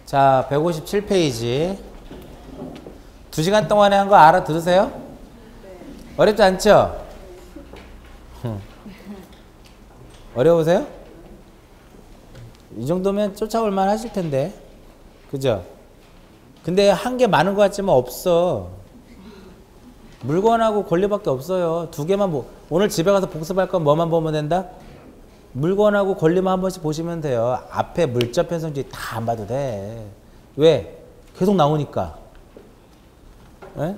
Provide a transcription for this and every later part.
자, 157페이지. 2시간 동안에 한 거 알아들으세요? 네. 어렵지 않죠? 어려우세요? 이 정도면 쫓아올 만 하실 텐데. 그죠? 근데 한 게 많은 것 같지만 없어. 물건하고 권리밖에 없어요. 두 개만 오늘 집에 가서 복습할 건 뭐만 보면 된다? 물건하고 권리만 한 번씩 보시면 돼요. 앞에 물적 편성주의 다 안 봐도 돼. 왜? 계속 나오니까. 에?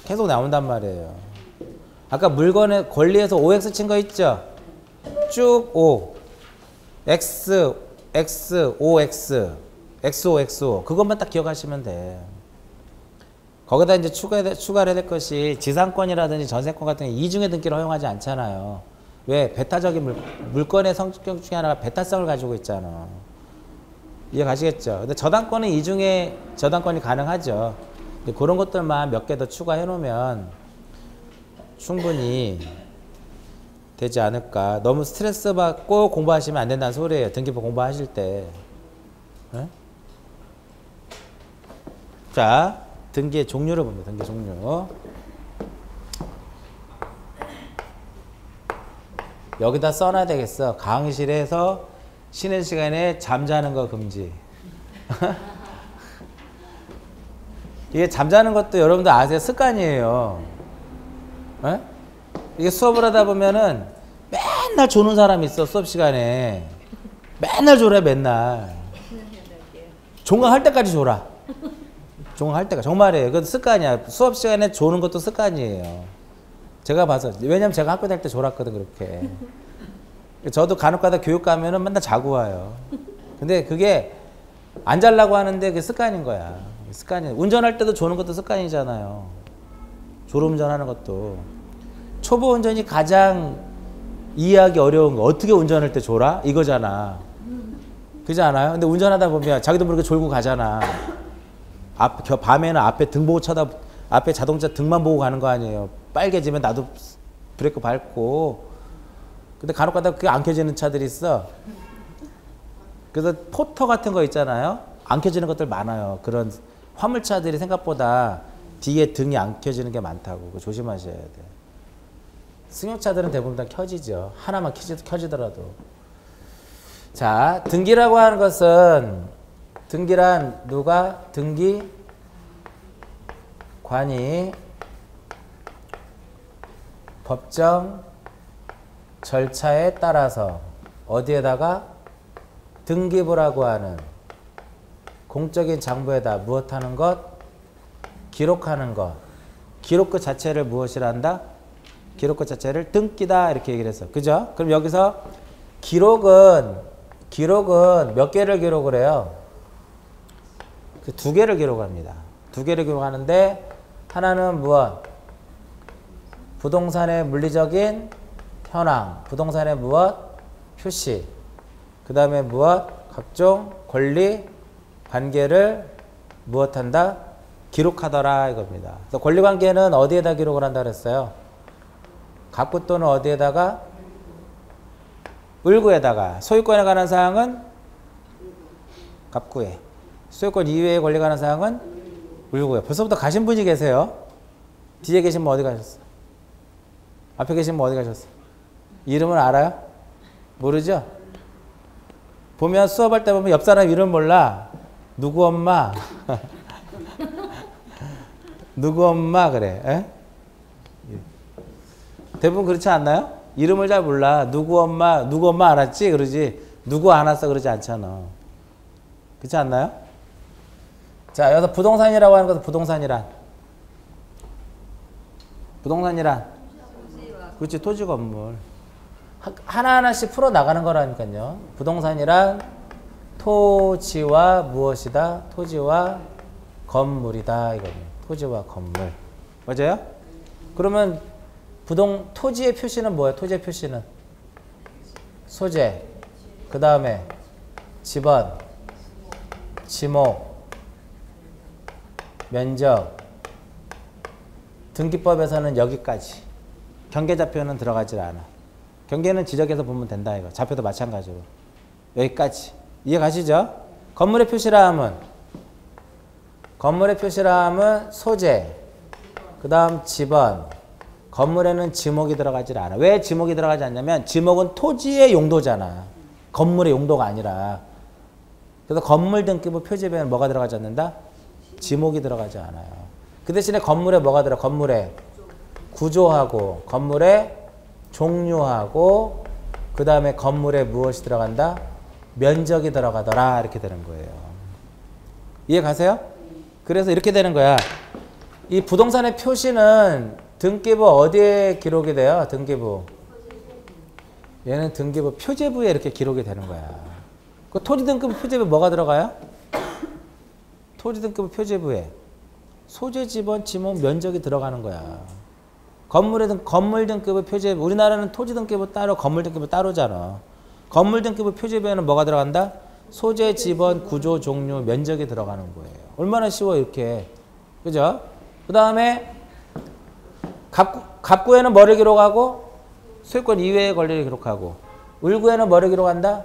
계속 나온단 말이에요. 아까 물건의 권리에서 OX 친 거 있죠? 쭉 O. X, X, OX. XO, XO. 그것만 딱 기억하시면 돼. 거기다 이제 추가를 해야 될 것이 지상권이라든지 전세권 같은 게 이중의 등기를 허용하지 않잖아요. 왜? 배타적인 물건의 성격 중에 하나가 배타성을 가지고 있잖아. 이해 가시겠죠? 근데 저당권은 이중의 저당권이 가능하죠. 근데 그런 것들만 몇 개 더 추가해 놓으면 충분히 되지 않을까. 너무 스트레스 받고 공부하시면 안 된다는 소리예요. 등기부 공부하실 때. 네? 자, 등기의 종류를 봅니다. 등기 종류. 여기다 써놔야 되겠어. 강의실에서 쉬는 시간에 잠자는 거 금지. 이게 잠자는 것도 여러분들 아세요? 습관이에요. 에? 이게 수업을 하다 보면은 맨날 조는 사람이 있어. 수업 시간에 맨날 졸아. 맨날 종강할 때까지 졸아. 종강할 때까지. 정말이에요. 그건 습관이야. 수업 시간에 조는 것도 습관이에요. 제가 봐서. 왜냐면 제가 학교 다닐 때 졸았거든. 그렇게. 저도 간혹가다 교육 가면은 맨날 자고 와요. 근데 그게 안 자려고 하는데 그게 습관인 거야. 습관이. 운전할 때도 조는 것도 습관이잖아요. 졸음운전하는 것도. 초보 운전이 가장 이해하기 어려운 거. 어떻게 운전할 때 졸아? 이거잖아. 그렇지 않아요? 근데 운전하다 보면 자기도 모르게 졸고 가잖아. 밤에는 앞에 등 보고 앞에 자동차 등만 보고 가는 거 아니에요. 빨개지면 나도 브레이크 밟고. 근데 간혹 가다 그게 안 켜지는 차들이 있어. 그래서 포터 같은 거 있잖아요. 안 켜지는 것들 많아요. 그런 화물차들이 생각보다 뒤에 등이 안 켜지는 게 많다고. 그거 조심하셔야 돼. 승용차들은 대부분 다 켜지죠. 하나만 켜지더라도. 자, 등기라고 하는 것은 등기란 누가? 등기관이 법정 절차에 따라서 어디에다가 등기부라고 하는 공적인 장부에다 무엇하는 것? 기록하는 것. 기록 그 자체를 무엇이라 한다? 기록 그 자체를 등기다 이렇게 얘기를 했어. 그죠? 그럼 여기서 기록은 몇 개를 기록을 해요? 그 2개를 기록합니다. 2개를 기록하는데 하나는 무엇? 부동산의 물리적인 현황, 부동산의 무엇? 표시. 그 다음에 무엇? 각종 권리, 관계를 무엇한다? 기록하더라 이겁니다. 그래서 권리관계는 어디에다 기록을 한다 그랬어요? 갑구 또는 어디에다가? 을구에다가. 소유권에 관한 사항은 갑구에. 소유권 이외의 권리에 관한 사항은 을구에. 벌써부터 가신 분이 계세요. 뒤에 계신 분 어디 가셨어? 앞에 계신 분 어디 가셨어? 이름을 알아요? 모르죠? 보면 수업할 때 보면 옆 사람 이름 몰라. 누구 엄마? 누구 엄마 그래. 에? 대부분 그렇지 않나요? 이름을 잘 몰라. 누구 엄마 알았지? 그러지. 누구 안 왔어? 그러지 않잖아. 그렇지 않나요? 자, 여기서 부동산이라고 하는 것은 부동산이란 그렇지. 토지 건물. 하나하나씩 풀어나가는 거라니까요. 부동산이란 토지와 무엇이다? 토지와 건물이다. 이겁니다. 토지와 건물. 맞아요? 그러면 토지의 표시는 뭐예요? 토지의 표시는 소재, 그 다음에 지번, 지목, 면적. 등기법에서는 여기까지. 경계좌표는 들어가질 않아. 경계는 지적해서 보면 된다 이거. 좌표도 마찬가지로. 여기까지. 이해 가시죠? 건물의 표시라함은 소재, 그 다음 지번. 건물에는 지목이 들어가지 않아. 왜 지목이 들어가지 않냐면 지목은 토지의 용도잖아. 건물의 용도가 아니라. 그래서 건물 등기부 표지부에는 뭐가 들어가지 않는다? 지목이 들어가지 않아요. 그 대신에 건물에 뭐가 들어? 건물에 구조하고 건물에 종류하고 그 다음에 건물에 무엇이 들어간다? 면적이 들어가더라. 이렇게 되는 거예요. 이해 가세요? 그래서 이렇게 되는 거야. 이 부동산의 표시는 등기부 어디에 기록이 돼요? 등기부. 얘는 등기부 표제부에 이렇게 기록이 되는 거야. 그 토지 등기부 표제부에 뭐가 들어가요? 토지 등기부 표제부에 소재, 지번, 지목, 면적이 들어가는 거야. 건물 등기부 표제부. 우리나라는 토지 등기부 따로, 건물 등기부 따로잖아. 건물 등기부 표제부에는 뭐가 들어간다? 소재, 지번, 구조, 종류, 면적이 들어가는 거예요. 얼마나 쉬워 이렇게. 그죠? 그 다음에 갑구에는 뭐를 기록하고? 소유권 이외의 권리를 기록하고. 을구에는 뭐를 기록한다?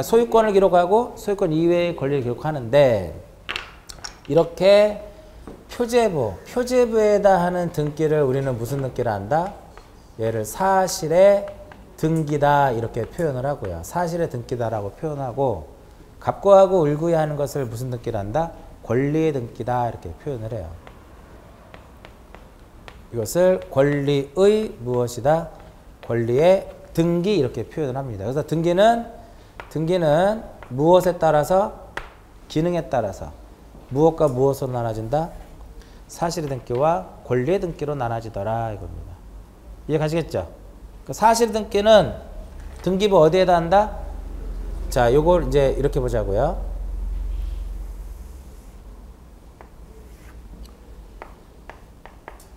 소유권을 기록하고 소유권 이외의 권리를 기록하는데 이렇게 표제부에다 하는 등기를 우리는 무슨 등기를 한다? 얘를 사실의 등기다 이렇게 표현을 하고요. 사실의 등기다라고 표현하고 갑구하고 을구에 하는 것을 무슨 등기를 한다? 권리의 등기다 이렇게 표현을 해요. 이것을 권리의 무엇이다? 권리의 등기 이렇게 표현을 합니다. 그래서 등기는 무엇에 따라서? 기능에 따라서 무엇과 무엇으로 나눠진다? 사실의 등기와 권리의 등기로 나눠지더라 이겁니다. 이해 가시겠죠? 사실의 등기는 등기부 어디에다 한다? 자, 요걸 이제 이렇게 보자고요.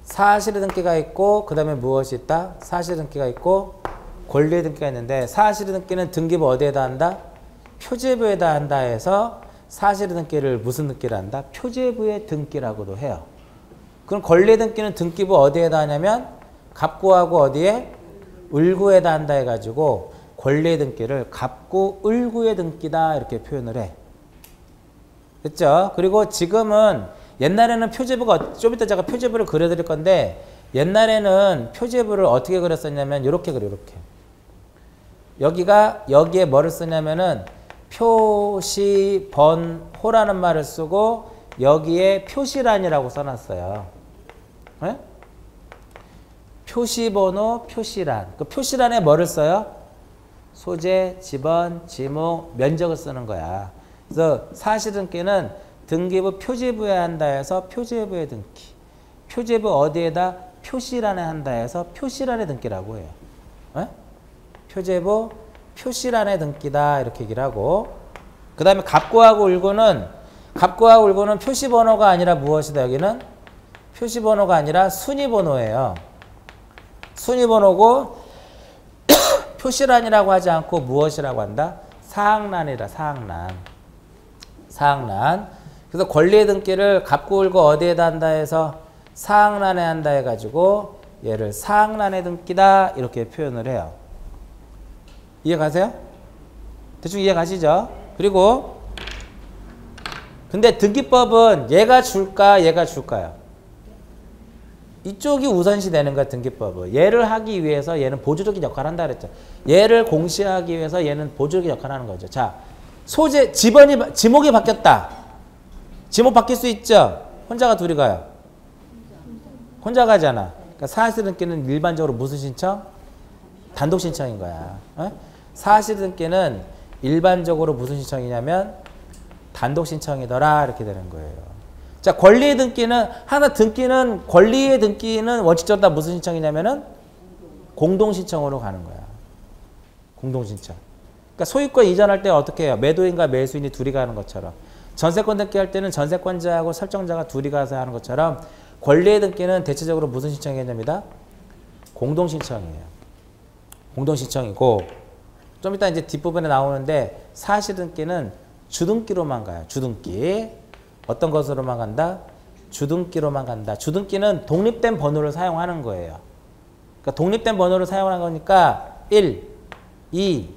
사실의 등기가 있고 그 다음에 무엇이 있다? 사실의 등기가 있고 권리의 등기가 있는데 사실의 등기는 등기부 어디에다 한다? 표제부에다 한다 해서 사실의 등기를 무슨 등기를 한다? 표제부의 등기라고도 해요. 그럼 권리의 등기는 등기부 어디에다 하냐면 갑구하고 어디에? 을구에다 한다 해가지고 권리의 등기를 갑구, 을구의 등기다 이렇게 표현을 해. 됐죠? 그리고 지금은 옛날에는 표제부가 좀 이따 제가 표제부를 그려드릴 건데 옛날에는 표제부를 어떻게 그렸었냐면 이렇게 그려 이렇게. 여기에 뭐를 쓰냐면은 표시번호라는 말을 쓰고 여기에 표시란이라고 써놨어요. 네? 표시번호, 표시란. 그 표시란에 뭐를 써요? 소재, 지번, 지목, 면적을 쓰는 거야. 그래서 사실등기는 등기부 표제부에 한다 해서 표제부의 등기. 표제부 어디에다? 표시란에 한다 해서 표시란의 등기라고 해요. 네? 표제부 표시란의 등기다 이렇게 얘기를 하고 그 다음에 갑구하고 을구는 표시번호가 아니라 무엇이다? 여기는 표시번호가 아니라 순위번호예요. 순위번호고 표시란이라고 하지 않고 무엇이라고 한다? 사항란이라 사항란. 그래서 권리의 등기를 갑구 을구 어디에다 한다 해서 사항란에 한다 해가지고 얘를 사항란의 등기다 이렇게 표현을 해요. 이해 가세요? 대충 이해 가시죠? 그리고 근데 등기법은 얘가 줄까 얘가 줄까요? 이쪽이 우선시 되는 거야 등기법은. 얘를 하기 위해서 얘는 보조적인 역할을 한다 그랬죠. 얘를 공시하기 위해서 얘는 보조적인 역할을 하는 거죠. 자, 소재 지목이 바뀌었다. 지목 바뀔 수 있죠? 혼자가 둘이 가요? 혼자 가잖아. 그러니까 사실등기는 일반적으로 무슨 신청? 단독 신청인 거야. 어? 사실등기는 일반적으로 무슨 신청이냐면 단독 신청이더라 이렇게 되는 거예요. 자, 권리의 등기는 권리의 등기는 원칙적으로 다 무슨 신청이냐면은 공동 신청으로 가는 거야. 공동 신청. 그러니까 소유권 이전할 때 어떻게 해요? 매도인과 매수인이 둘이 가는 것처럼. 전세권 등기할 때는 전세권자하고 설정자가 둘이 가서 하는 것처럼 권리의 등기는 대체적으로 무슨 신청이냐입니다. 공동 신청이에요. 공동 신청이고 좀 이따 이제 뒷부분에 나오는데 사실등기는 주등기로만 가요. 주등기. 어떤 것으로만 간다? 주등기로만 간다. 주등기는 독립된 번호를 사용하는 거예요. 그러니까 독립된 번호를 사용하는 거니까 1, 2,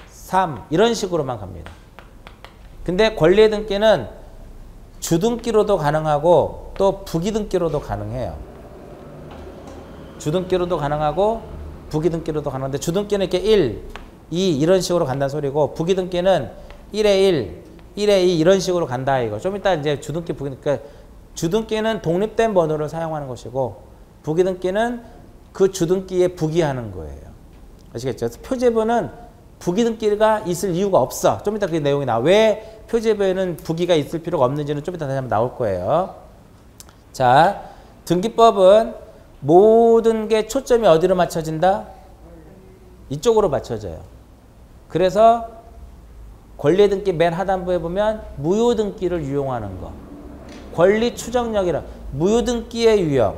3 이런 식으로만 갑니다. 근데 권리의 등기는 주등기로도 가능하고 또 부기등기로도 가능해요. 주등기로도 가능하고 부기등기로도 가능한데 주등기는 이렇게 1, 2 이런 식으로 간다는 소리고 부기등기는 1에 1, 1에 2 이런 식으로 간다 이거. 좀 이따 이제 주등기, 부기등기. 그러니까 주등기는 독립된 번호를 사용하는 것이고 부기등기는 그 주등기에 부기하는 거예요. 아시겠죠? 표제부는 부기등기가 있을 이유가 없어. 좀 이따 그 내용이 나와. 왜 표제부에는 부기가 있을 필요가 없는지는 좀 이따 다시 한번 나올 거예요. 자, 등기법은 모든 게 초점이 어디로 맞춰진다? 이쪽으로 맞춰져요. 그래서 권리의 등기 맨 하단부에 보면 무효등기를 유용하는 거. 권리추정력이라 무효등기의 유형,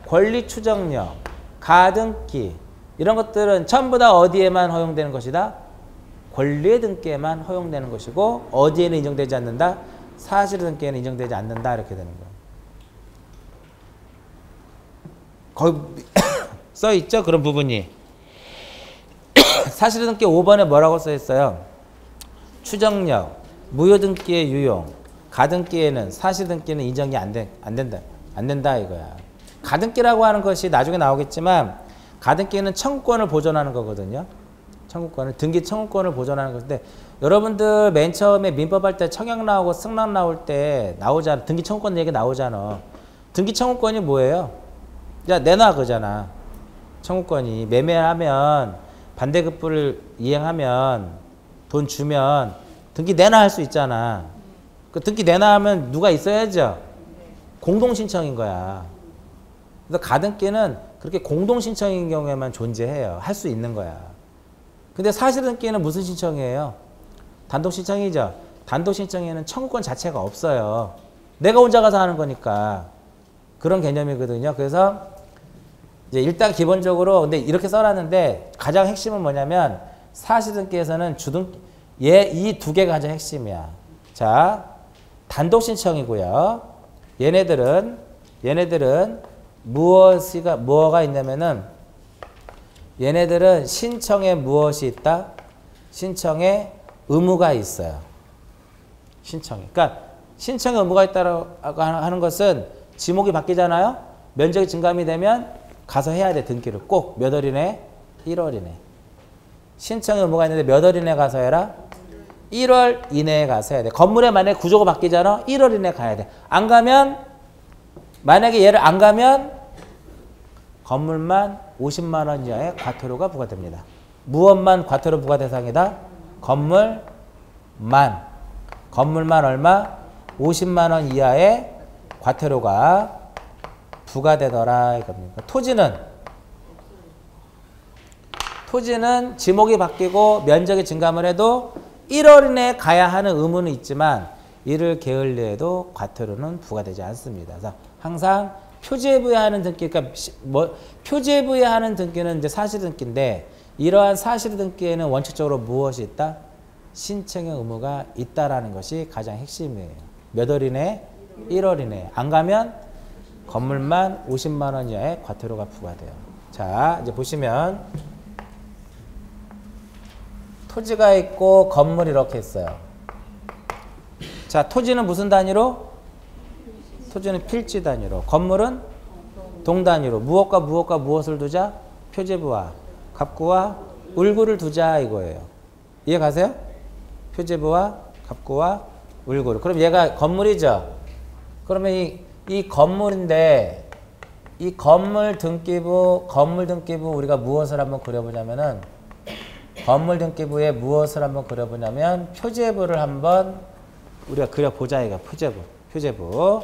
권리추정력, 가등기 이런 것들은 전부 다 어디에만 허용되는 것이다? 권리의 등기에만 허용되는 것이고 어디에는 인정되지 않는다? 사실의 등기에는 인정되지 않는다 이렇게 되는 거예요. 거기 써 있죠? 그런 부분이. 사실의 등기 5번에 뭐라고 써 있어요? 추정력, 무효등기의 유용, 가등기에는 사실등기는 인정이 안 된다 이거야. 가등기라고 하는 것이 나중에 나오겠지만 가등기는 청구권을 보존하는 거거든요. 청구권을 등기 청구권을 보존하는 건데 여러분들 맨 처음에 민법 할 때 청약 나오고 승낙 나올 때 나오잖아. 등기 청구권 얘기 나오잖아. 등기 청구권이 뭐예요? 야 내놔 그잖아. 청구권이 매매하면 반대급부를 이행하면 돈 주면 등기 내놔 할 수 있잖아. 그 등기 내놔 하면 누가 있어야죠. 공동신청인 거야. 그래서 가등기는 그렇게 공동신청인 경우에만 존재해요. 할 수 있는 거야. 근데 사실등기는 무슨 신청이에요? 단독신청이죠. 단독신청에는 청구권 자체가 없어요. 내가 혼자 가서 하는 거니까. 그런 개념이거든요. 그래서 이제 일단 기본적으로 근데 이렇게 써놨는데 가장 핵심은 뭐냐면 사실등기에서는 주등기 이 두 개가 가장 핵심이야. 자, 단독신청이고요. 얘네들은 뭐가 있냐면은 얘네들은 신청에 무엇이 있다? 신청에 의무가 있어요. 신청에. 그러니까 신청에 의무가 있다고 하는 것은 지목이 바뀌잖아요. 면적이 증감이 되면 가서 해야 돼. 등기를 꼭 몇 월 이내? 1월 이내. 신청에 의무가 있는데 몇 월 이내 가서 해라? 1월 이내에 가서 해야 돼. 건물에 만약에 구조가 바뀌잖아. 1월 이내에 가야 돼. 안 가면 만약에 얘를 안 가면 건물만 50만 원 이하의 과태료가 부과됩니다. 무엇만 과태료 부과 대상이다? 건물만 얼마? 50만 원 이하의 과태료가 부과되더라 이겁니다. 토지는 지목이 바뀌고 면적이 증감을 해도 1월 이내에 가야 하는 의무는 있지만 이를 게을리해도 과태료는 부과되지 않습니다. 그래서 항상 표제부에 하는 등기, 그러니까 표제부에 하는 등기는 이제 사실등기인데 이러한 사실등기에는 원칙적으로 무엇이 있다? 신청의 의무가 있다라는 것이 가장 핵심이에요. 몇 월 이내? 1월 이내. 안 가면 건물만 50만 원 이하의 과태료가 부과돼요. 자, 이제 보시면 토지가 있고 건물이 이렇게 있어요. 자, 토지는 무슨 단위로? 토지는 필지 단위로. 건물은 동 단위로. 무엇과 무엇을 두자? 표제부와 갑구와 울구를 두자 이거예요. 이해 가세요? 표제부와 갑구와 울구를. 그럼 얘가 건물이죠. 그러면 이 건물인데 이 건물 등기부 우리가 무엇을 한번 그려보냐면은 건물 등기부에 무엇을 한번 그려보냐면 표제부를 한번 우리가 그려보자 이거. 표제부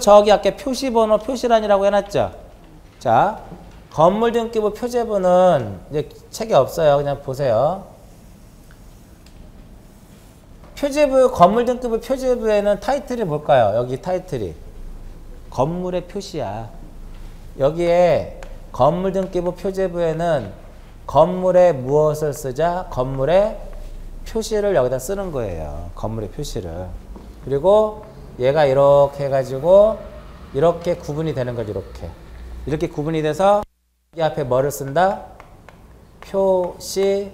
저기 아까 표시번호 표시란이라고 해놨죠. 자, 건물 등기부 표제부는 이제 책이 없어요. 그냥 보세요. 건물 등기부 표제부에는 타이틀이 뭘까요? 여기 타이틀이 건물의 표시야. 여기에 건물 등기부 표제부에는 건물에 무엇을 쓰자? 건물의 표시를 여기다 쓰는 거예요. 건물의 표시를. 그리고 얘가 이렇게 해가지고 이렇게 구분이 되는 거죠. 이렇게 구분이 돼서 이 앞에 뭐를 쓴다? 표시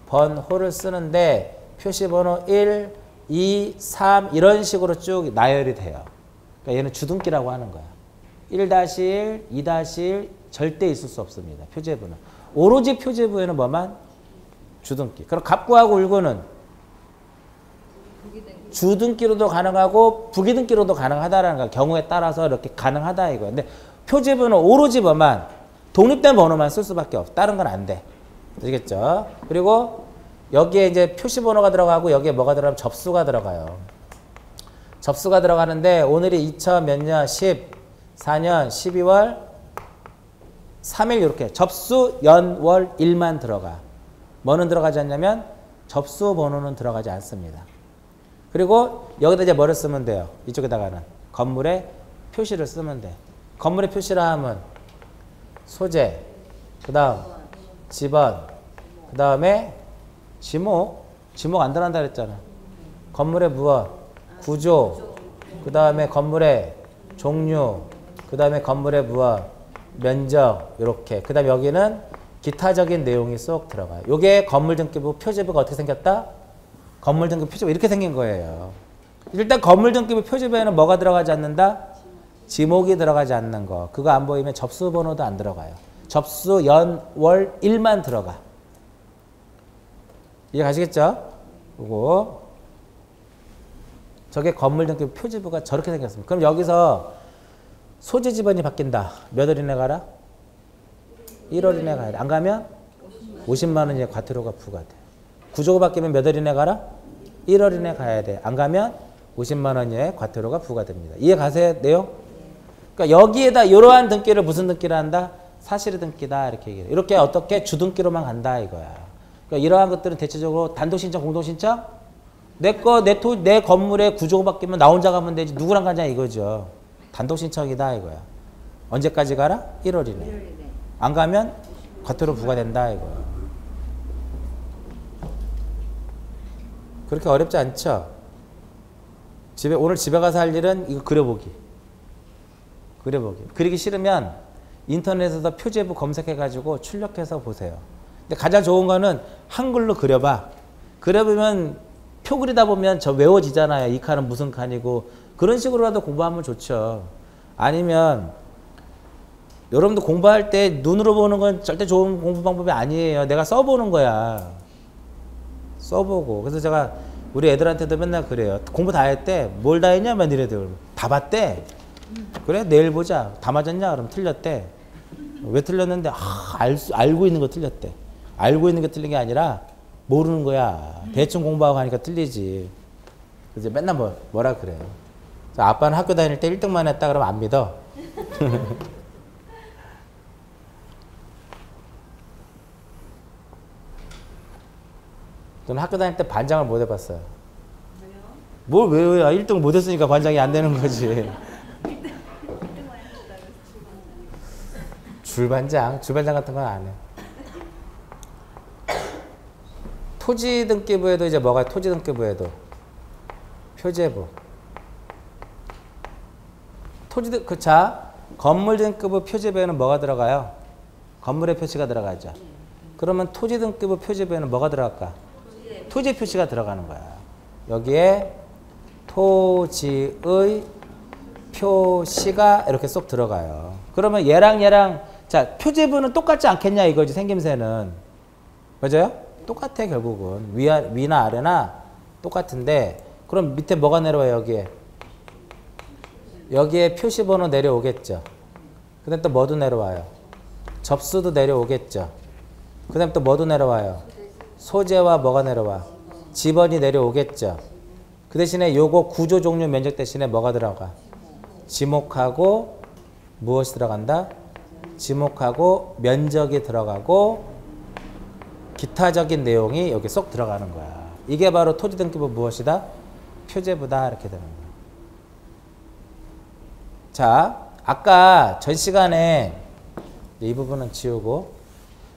번호를 쓰는데 표시번호 1, 2, 3 이런 식으로 쭉 나열이 돼요. 그러니까 얘는 주등기라고 하는 거야. 1-1, 2-1 절대 있을 수 없습니다. 표제부는. 오로지 표제부에는 뭐만? 주등기. 그럼 갑구하고 울구는 주등기로도 가능하고 부기등기로도 가능하다라는 거야. 경우에 따라서 이렇게 가능하다 이거야. 근데 표제부는 오로지 뭐만? 독립된 번호만 쓸 수밖에 없어. 다른 건 안 돼. 아시겠죠? 그리고 여기에 이제 표시번호가 들어가고 여기에 뭐가 들어가면 접수가 들어가요. 접수가 들어가는데 오늘이 2000 몇 년? 14년 12월 3일 이렇게 접수 연, 월, 일만 들어가. 뭐는 들어가지 않냐면 접수 번호는 들어가지 않습니다. 그리고 여기다 이제 뭐를 쓰면 돼요? 이쪽에다가는 건물의 표시를 쓰면 돼. 건물의 표시라 하면 소재, 그 다음 지번, 그 다음에 지목 안 들어간다 그랬잖아. 건물의 무엇? 구조, 그 다음에 건물의 종류, 그 다음에 건물의 무엇? 면적, 이렇게. 그 다음에 여기는 기타적인 내용이 쏙 들어가요. 요게 건물 등기부 표제부가 어떻게 생겼다? 건물 등기부 표제부 이렇게 생긴 거예요. 일단 건물 등기부 표제부에는 뭐가 들어가지 않는다? 지목이 들어가지 않는 거. 그거 안 보이면 접수 번호도 안 들어가요. 접수 연, 월, 일만 들어가. 이해 가시겠죠? 그리고 저게 건물 등기부 표제부가 저렇게 생겼습니다. 그럼 여기서 소재 지번이 바뀐다. 몇 월 이내 가라? 1월 이내 가야 돼. 안 가면 50만 원 이내 과태료가 부과돼. 구조가 바뀌면 몇 월 이내 가라? 1월 이내 가야 돼. 안 가면 50만 원 이내 과태료가 부과됩니다. 이해 가세요? 내용? 그러니까 여기에다 이러한 등기를 무슨 등기를 한다? 사실의 등기다 이렇게 얘기해요. 이렇게 어떻게 주등기로만 간다 이거야. 그러니까 이러한 것들은 대체적으로 단독신청, 공동신청? 내 건물의 구조가 바뀌면 나 혼자 가면 되지 누구랑 가냐 이거죠. 단독신청이다 이거야. 언제까지 가라? 1월 이내. 안 가면 과태료 부과된다 이거야. 그렇게 어렵지 않죠? 오늘 집에 가서 할 일은 이거 그려보기. 그리기 싫으면 인터넷에서 표제부 검색해가지고 출력해서 보세요. 근데 가장 좋은 거는 한글로 그려봐. 그려보면 표 그리다 보면 저 외워지잖아요. 이 칸은 무슨 칸이고. 그런 식으로라도 공부하면 좋죠. 아니면 여러분도 공부할 때 눈으로 보는 건 절대 좋은 공부 방법이 아니에요. 내가 써보는 거야. 써보고. 그래서 제가 우리 애들한테도 맨날 그래요. 공부 다 했대. 뭘 다 했냐면 이래도 다 봤대. 그래? 내일 보자. 다 맞았냐? 그럼 틀렸대. 왜 틀렸는데? 알고 있는 거 틀렸대. 알고 있는 게 틀린 게 아니라 모르는 거야. 대충 공부하고 하니까 틀리지. 그래서 맨날 뭐라 그래요. 아빠는 학교 다닐 때 1등만 했다 그러면 안 믿어. 저는 학교 다닐 때 반장을 못 해봤어요. 뭘 왜요? 1등 못 했으니까 반장이 안 되는 거지. 줄반장 같은 건 안 해. 토지 등기부에도 이제 뭐가 토지 등기부에도 표제부. 자, 건물 등기부 표제부에는 뭐가 들어가요? 건물의 표시가 들어가죠. 그러면 토지 등기부 표제부에는 뭐가 들어갈까? 토지 표시가 들어가는 거야. 여기에 토지의 표시가 이렇게 쏙 들어가요. 그러면 얘랑 자, 표제부는 똑같지 않겠냐 이거지, 생김새는. 맞아요? 똑같아 결국은. 위나 아래나 똑같은데 그럼 밑에 뭐가 내려와요? 여기에 표시번호 내려오겠죠. 그 다음에 또 뭐도 내려와요? 접수도 내려오겠죠. 그 다음에 또 뭐도 내려와요? 소재와 뭐가 내려와? 지번이 내려오겠죠. 그 대신에 요거 구조 종류 면적 대신에 뭐가 들어가? 지목하고 무엇이 들어간다? 지목하고 면적이 들어가고 기타적인 내용이 여기 쏙 들어가는 거야. 이게 바로 토지 등기부 무엇이다? 표제부다 이렇게 되는 거야. 자, 아까 전 시간에 이 부분은 지우고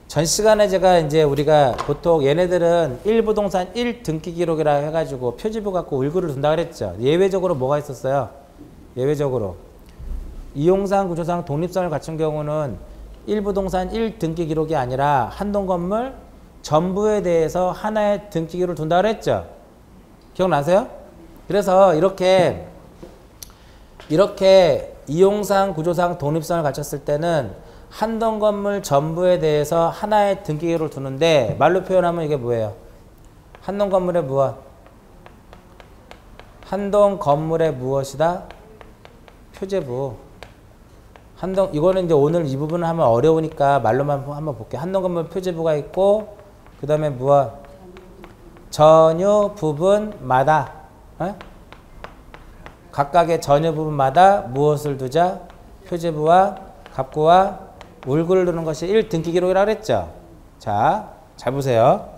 전 시간에 제가 이제 우리가 보통 얘네들은 1부동산 1등기 기록이라 해가지고 표지부 갖고 울구를 둔다 그랬죠. 예외적으로 뭐가 있었어요? 예외적으로 이용상 구조상 독립성을 갖춘 경우는 1부동산 1등기 기록이 아니라 한동 건물 전부에 대해서 하나의 등기 기록을 둔다 그랬죠. 기억나세요? 그래서 이렇게 이용상, 구조상 독립성을 갖췄을 때는 한 동 건물 전부에 대해서 하나의 등기계를 두는데 말로 표현하면 이게 뭐예요? 한 동 건물에 무엇? 한 동 건물에 무엇이다? 표제부. 이거는 이제 오늘 이 부분을 하면 어려우니까 말로만 한번 볼게요. 한 동 건물 표제부가 있고, 그 다음에 무엇? 전유 부분마다, 각각의 전유 부분마다 무엇을 두자? 표제부와 갑구와 울구를 두는 것이 1등기 기록이라고 그랬죠. 자, 잘 보세요.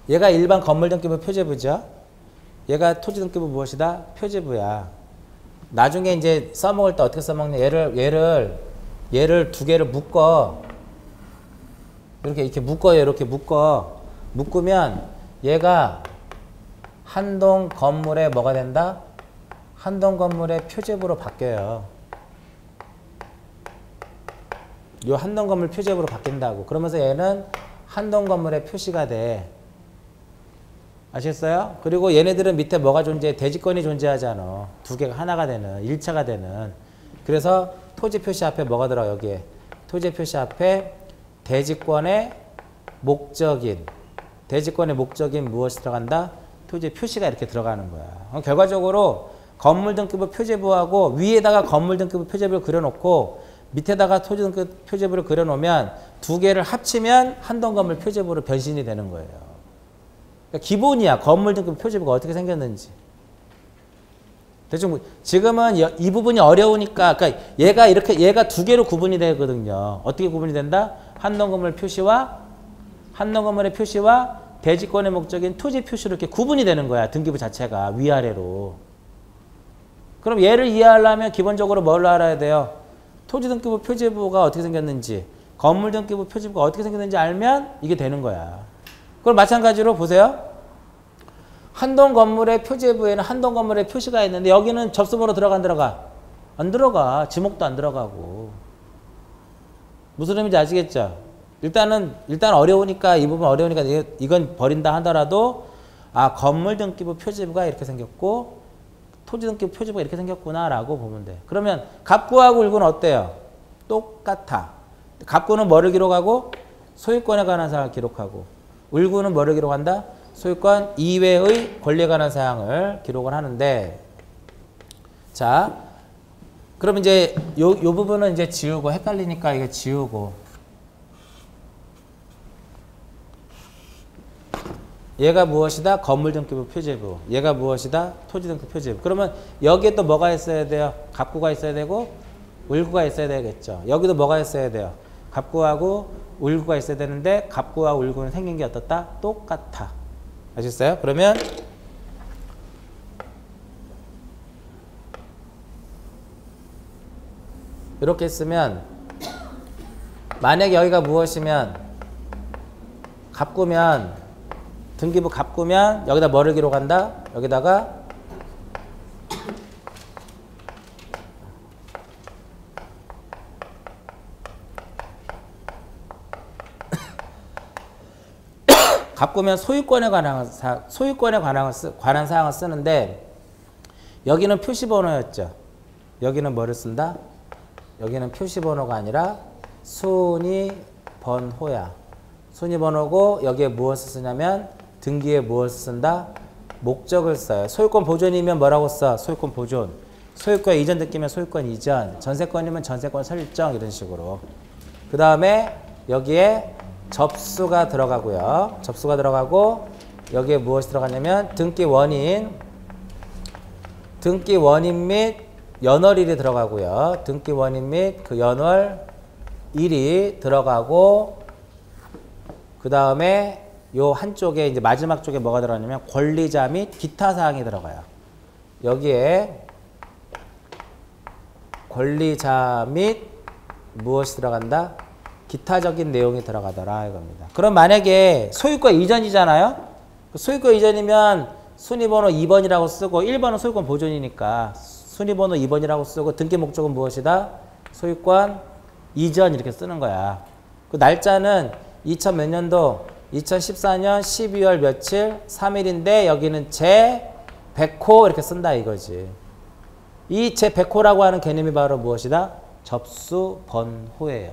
얘가 일반 건물 등기부 표제부죠. 얘가 토지 등기부 무엇이다? 표제부야. 나중에 이제 써먹을 때 어떻게 써먹냐? 얘를 두 개를 묶어. 이렇게 묶어요. 이렇게 묶으면 얘가 한 동 건물에 뭐가 된다? 한 동 건물의 표제부로 바뀌어요. 요 한 동 건물 표제부로 바뀐다고. 그러면서 얘는 한 동 건물의 표시가 돼. 아시겠어요? 그리고 얘네들은 밑에 뭐가 존재해? 대지권이 존재하잖아. 두 개가 하나가 되는, 일차가 되는. 그래서 토지 표시 앞에 뭐가 들어가? 여기에. 토지 표시 앞에 대지권의 목적인 무엇이 들어간다? 토지 표시가 이렇게 들어가는 거야. 결과적으로 건물 등기부 표제부하고 위에다가 건물 등기부 표제부를 그려놓고 밑에다가 토지 등기부 표제부를 그려놓으면 두 개를 합치면 한 동 건물 표제부로 변신이 되는 거예요. 그러니까 기본이야. 건물 등기부 표제부가 어떻게 생겼는지. 대충 지금은 이 부분이 어려우니까, 그러니까 얘가 두 개로 구분이 되거든요. 어떻게 구분이 된다? 한 동 건물 표시와 한 동 건물의 표시와 대지권의 목적인 토지 표시로 이렇게 구분이 되는 거야. 등기부 자체가 위아래로. 그럼 얘를 이해하려면 기본적으로 뭘 알아야 돼요? 토지 등기부 표제부가 어떻게 생겼는지, 건물 등기부 표제부가 어떻게 생겼는지 알면 이게 되는 거야. 그럼 마찬가지로 보세요. 한 동 건물의 표제부에는 한 동 건물의 표시가 있는데 여기는 접수번호 들어가 안 들어가? 안 들어가. 지목도 안 들어가고. 무슨 의미인지 아시겠죠? 일단 어려우니까, 이 부분 어려우니까 이건 버린다 하더라도, 아, 건물 등기부 표제부가 이렇게 생겼고 토지 등기부 표제부가 이렇게 생겼구나라고 보면 돼. 그러면 갑구하고 울구는 어때요? 똑같아. 갑구는 뭐를 기록하고? 소유권에 관한 사항을 기록하고, 울구는 뭐를 기록한다? 소유권 이외의 권리에 관한 사항을 기록을 하는데, 자, 그럼 이제 요 부분은 이제 지우고, 헷갈리니까 이게 지우고, 얘가 무엇이다? 건물 등기부 표제부. 얘가 무엇이다? 토지 등기부 표제부. 그러면 여기에 또 뭐가 있어야 돼요? 갑구가 있어야 되고 울구가 있어야 되겠죠. 여기도 뭐가 있어야 돼요? 갑구하고 울구가 있어야 되는데 갑구와 울구는 생긴 게 어떻다? 똑같아. 아셨어요? 그러면 이렇게 쓰면, 만약에 여기가 무엇이면 갑구면, 등기부 갑구면 여기다 뭐를 기록한다? 여기다가 갑구면 소유권에 관한 사항을 쓰는데, 여기는 표시번호였죠. 여기는 뭐를 쓴다? 여기는 표시번호가 아니라 순위번호야. 순위번호고 여기에 무엇을 쓰냐면 등기에 무엇을 쓴다? 목적을 써요. 소유권 보존이면 뭐라고 써? 소유권 보존. 소유권 이전 등기면 소유권 이전. 전세권이면 전세권 설정. 이런 식으로. 그 다음에 여기에 접수가 들어가고요. 접수가 들어가고 여기에 무엇이 들어가냐면 등기 원인 및 연월일이 들어가고요. 등기 원인 및 그 연월일이 들어가고, 그 다음에 요 한쪽에 이제 마지막 쪽에 뭐가 들어가냐면 권리자 및 기타 사항이 들어가요. 여기에 권리자 및 무엇이 들어간다? 기타적인 내용이 들어가더라 이겁니다. 그럼 만약에 소유권 이전이잖아요. 소유권 이전이면 순위번호 2번이라고 쓰고 1번은 소유권 보존이니까 순위번호 2번이라고 쓰고 등기 목적은 무엇이다? 소유권 이전 이렇게 쓰는 거야. 그 날짜는 2000 몇 년도? 2014년 12월 며칠 3일인데 여기는 제 백호 이렇게 쓴다 이거지. 이 제 백호라고 하는 개념이 바로 무엇이다? 접수 번호예요.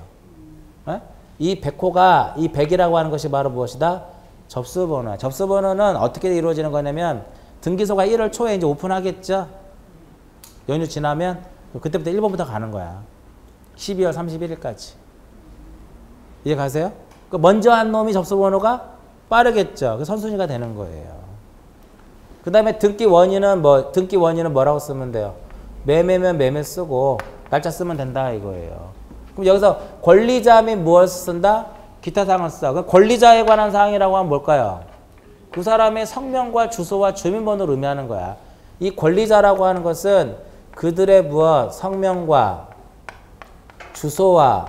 어? 이 백호가 이 백이라고 하는 것이 바로 무엇이다? 접수 번호야. 접수 번호는 어떻게 이루어지는 거냐면 등기소가 1월 초에 이제 오픈하겠죠. 연휴 지나면 그때부터 1번부터 가는 거야. 12월 31일까지. 이해 가세요? 먼저 한 놈이 접수 번호가 빠르겠죠. 그 선순위가 되는 거예요. 그 다음에 등기 원인은 뭐라고 쓰면 돼요? 매매면 매매 쓰고 날짜 쓰면 된다 이거예요. 그럼 여기서 권리자 및 무엇을 쓴다? 기타 사항을 써. 그럼 권리자에 관한 사항이라고 하면 뭘까요? 그 사람의 성명과 주소와 주민번호를 의미하는 거야. 이 권리자라고 하는 것은 그들의 무엇? 성명과 주소와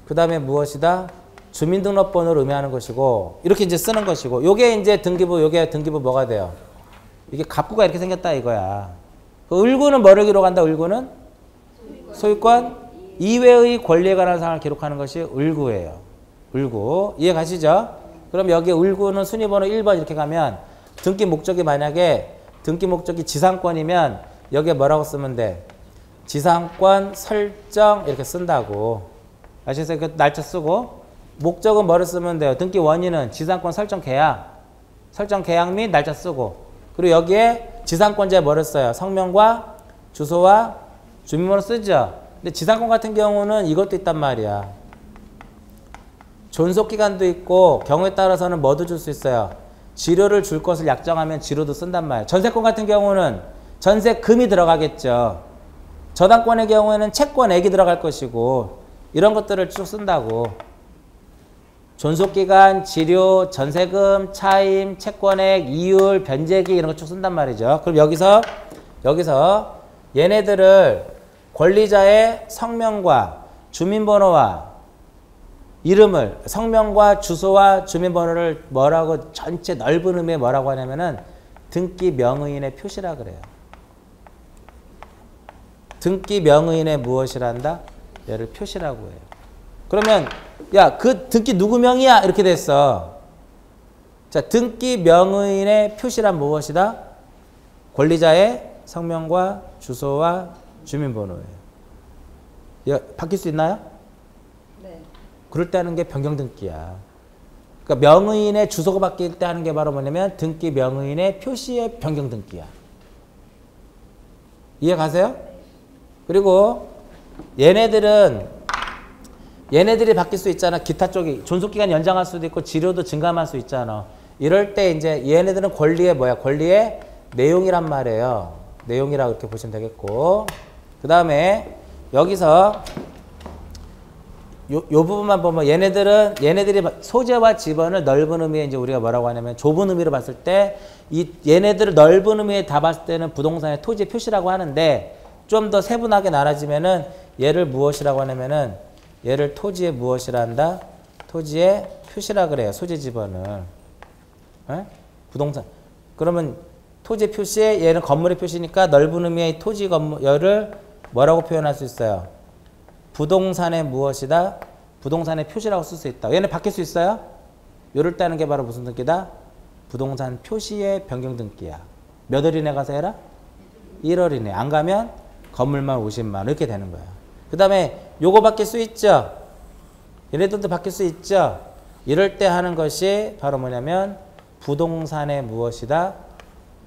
그 다음에 무엇이다? 주민등록번호를 의미하는 것이고 이렇게 이제 쓰는 것이고 요게 이제 등기부 뭐가 돼요? 이게 갑구가 이렇게 생겼다 이거야. 그 을구는 뭐를 기록한다? 을구는 소유권 이외의 권리에 관한 사항을 기록하는 것이 을구예요. 을구. 이해 가시죠? 그럼 여기 을구는 순위번호 1번 이렇게 가면 등기 목적이 만약에 등기 목적이 지상권이면 여기에 뭐라고 쓰면 돼? 지상권 설정 이렇게 쓴다고. 아시겠어요? 그 날짜 쓰고 목적은 뭐를 쓰면 돼요? 등기 원인은 지상권 설정 계약 및 날짜 쓰고 그리고 여기에 지상권자에 뭐를 써요? 성명과 주소와 주민번호 쓰죠. 근데 지상권 같은 경우는 이것도 있단 말이야. 존속기간도 있고 경우에 따라서는 뭐도 줄 수 있어요. 지료를 줄 것을 약정하면 지료도 쓴단 말이에요. 전세권 같은 경우는 전세금이 들어가겠죠. 저당권의 경우에는 채권액이 들어갈 것이고 이런 것들을 쭉 쓴다고. 존속기간, 지료, 전세금, 차임, 채권액, 이율, 변제기 이런 거 쭉 쓴단 말이죠. 그럼 여기서 얘네들을 권리자의 성명과 주민번호와 이름을 성명과 주소와 주민번호를 뭐라고 전체 넓은 의미에 뭐라고 하냐면은 등기 명의인의 표시라 그래요. 등기 명의인의 무엇이란다? 얘를 표시라고 해요. 그러면 야, 그 등기 누구 명이야? 이렇게 됐어. 자, 등기 명의인의 표시란 무엇이다? 권리자의 성명과 주소와 주민번호예요. 바뀔 수 있나요? 네. 그럴 때 하는 게 변경등기야. 그러니까 명의인의 주소가 바뀔 때 하는 게 바로 뭐냐면 등기 명의인의 표시의 변경등기야. 이해 가세요? 그리고 얘네들이 바뀔 수 있잖아. 기타 쪽이 존속기간 연장할 수도 있고 지료도 증감할 수 있잖아. 이럴 때 이제 얘네들은 권리의 뭐야? 권리의 내용이란 말이에요. 내용이라고 이렇게 보시면 되겠고 그 다음에 여기서 요 부분만 보면 얘네들이 소재와 지번을 넓은 의미에 이제 우리가 뭐라고 하냐면 좁은 의미로 봤을 때 얘네들을 넓은 의미에 다 봤을 때는 부동산의 토지의 표시라고 하는데 좀 더 세분하게 나눠지면은 얘를 무엇이라고 하냐면은 얘를 토지의 무엇이라 한다? 토지의 표시라 그래요. 소재 지번을. 에? 부동산. 그러면 토지 표시에 얘는 건물의 표시니까 넓은 의미의 토지 건물을 뭐라고 표현할 수 있어요? 부동산의 무엇이다? 부동산의 표시라고 쓸 수 있다. 얘는 바뀔 수 있어요? 요럴 때 하는 게 바로 무슨 등기다? 부동산 표시의 변경 등기야. 몇 월 이내 가서 해라? 1월 이내. 안 가면 건물만 50만 원 이렇게 되는 거야. 그 다음에 요거 바뀔 수 있죠? 얘네들도 바뀔 수 있죠? 이럴 때 하는 것이 바로 뭐냐면 부동산의 무엇이다?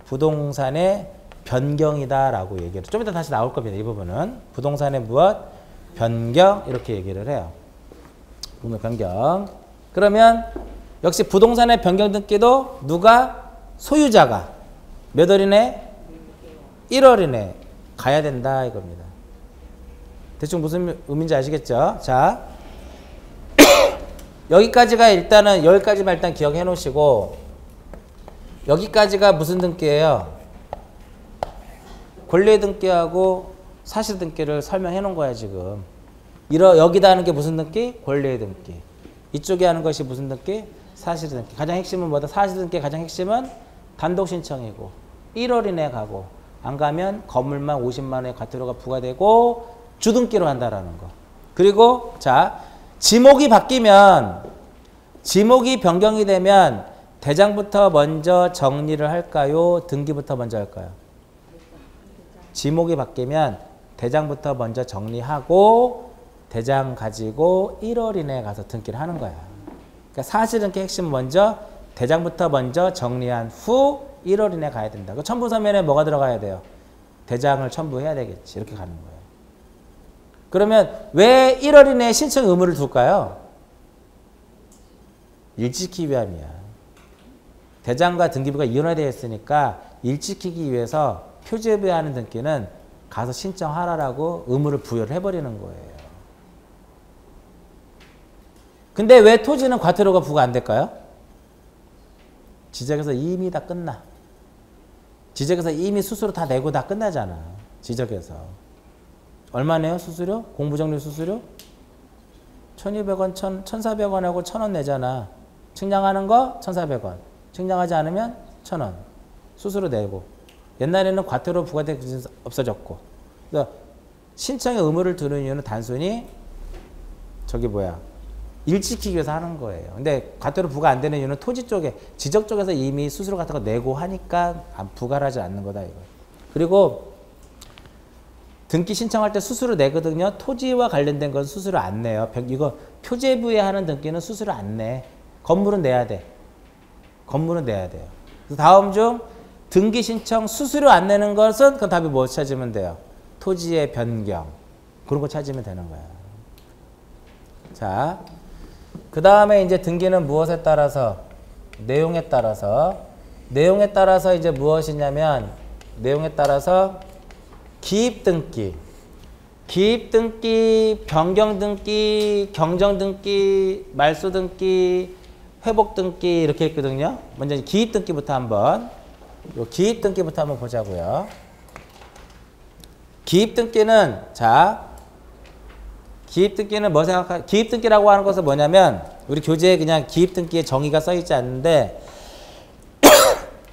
부동산의 변경이다 라고 얘기를 좀 이따 다시 나올 겁니다. 이 부분은 부동산의 무엇? 변경 이렇게 얘기를 해요. 부동산 변경. 그러면 역시 부동산의 변경 등기도 누가? 소유자가 몇 월이네? 1월 이내 가야 된다 이겁니다. 대충 무슨 의미인지 아시겠죠? 자, 여기까지만 일단 기억해 놓으시고 여기까지가 무슨 등기예요? 권리 등기하고 사실 등기를 설명해 놓은 거야 지금. 여기다 하는 게 무슨 등기? 권리 등기. 이쪽에 하는 것이 무슨 등기? 사실 등기. 가장 핵심은 뭐다? 사실 등기의 가장 핵심은 단독 신청이고 1월 이내 가고 안 가면 건물만 50만 원의 과태료가 부과되고 주등기로 한다라는 거. 그리고 자, 지목이 바뀌면 지목이 변경이 되면 대장부터 먼저 정리를 할까요? 등기부터 먼저 할까요? 지목이 바뀌면 대장부터 먼저 정리하고 대장 가지고 1월 이내에 가서 등기를 하는 거야. 그러니까 사실은 핵심 먼저 대장부터 먼저 정리한 후 1월 이내에 가야 된다. 그 첨부 서면에 뭐가 들어가야 돼요? 대장을 첨부해야 되겠지. 이렇게 가는 거예요. 그러면 왜 1월 이내에 신청 의무를 둘까요? 일찍하기 위함이야. 대장과 등기부가 이혼되어 있으니까 일찍하기 위해서 표제부에 하는 등기는 가서 신청하라라고 의무를 부여를 해버리는 거예요. 근데 왜 토지는 과태료가 부과 안 될까요? 지적에서 이미 다 끝나. 지적에서 이미 수수료 다 내고 다 끝나잖아. 지적에서. 얼마 내요? 수수료? 공부정리 수수료? 1,200원, 1,400원하고 1,000원 내잖아. 측량하는 거 1,400원. 측량하지 않으면 1,000원. 수수료 내고. 옛날에는 과태료 부과된 게 없어졌고. 그래서 신청의 의무를 두는 이유는 단순히 일찍하기 위해서 하는 거예요. 근데 과태료 부과 안 되는 이유는 토지 쪽에, 지적 쪽에서 이미 수수료 같은 거 내고 하니까 부과를 하지 않는 거다, 이거. 그리고 등기 신청할 때 수수료 내거든요. 토지와 관련된 건 수수료 안 내요. 이거 표제부에 하는 등기는 수수료 안 내. 건물은 내야 돼. 건물은 내야 돼요. 그래서 다음 중 등기 신청 수수료 안 내는 것은 그 답이 뭐 찾으면 돼요? 토지의 변경. 그런 거 찾으면 되는 거야. 자, 그 다음에 이제 등기는 무엇에 따라서? 내용에 따라서 이제 무엇이냐면, 내용에 따라서 기입등기, 변경등기, 경정등기, 말소등기, 회복등기 이렇게 있거든요. 먼저 기입등기부터 한번 보자고요. 기입등기는 뭐 생각할까요? 기입등기라고 하는 것은 뭐냐면, 우리 교재에 그냥 기입등기의 정의가 써 있지 않는데,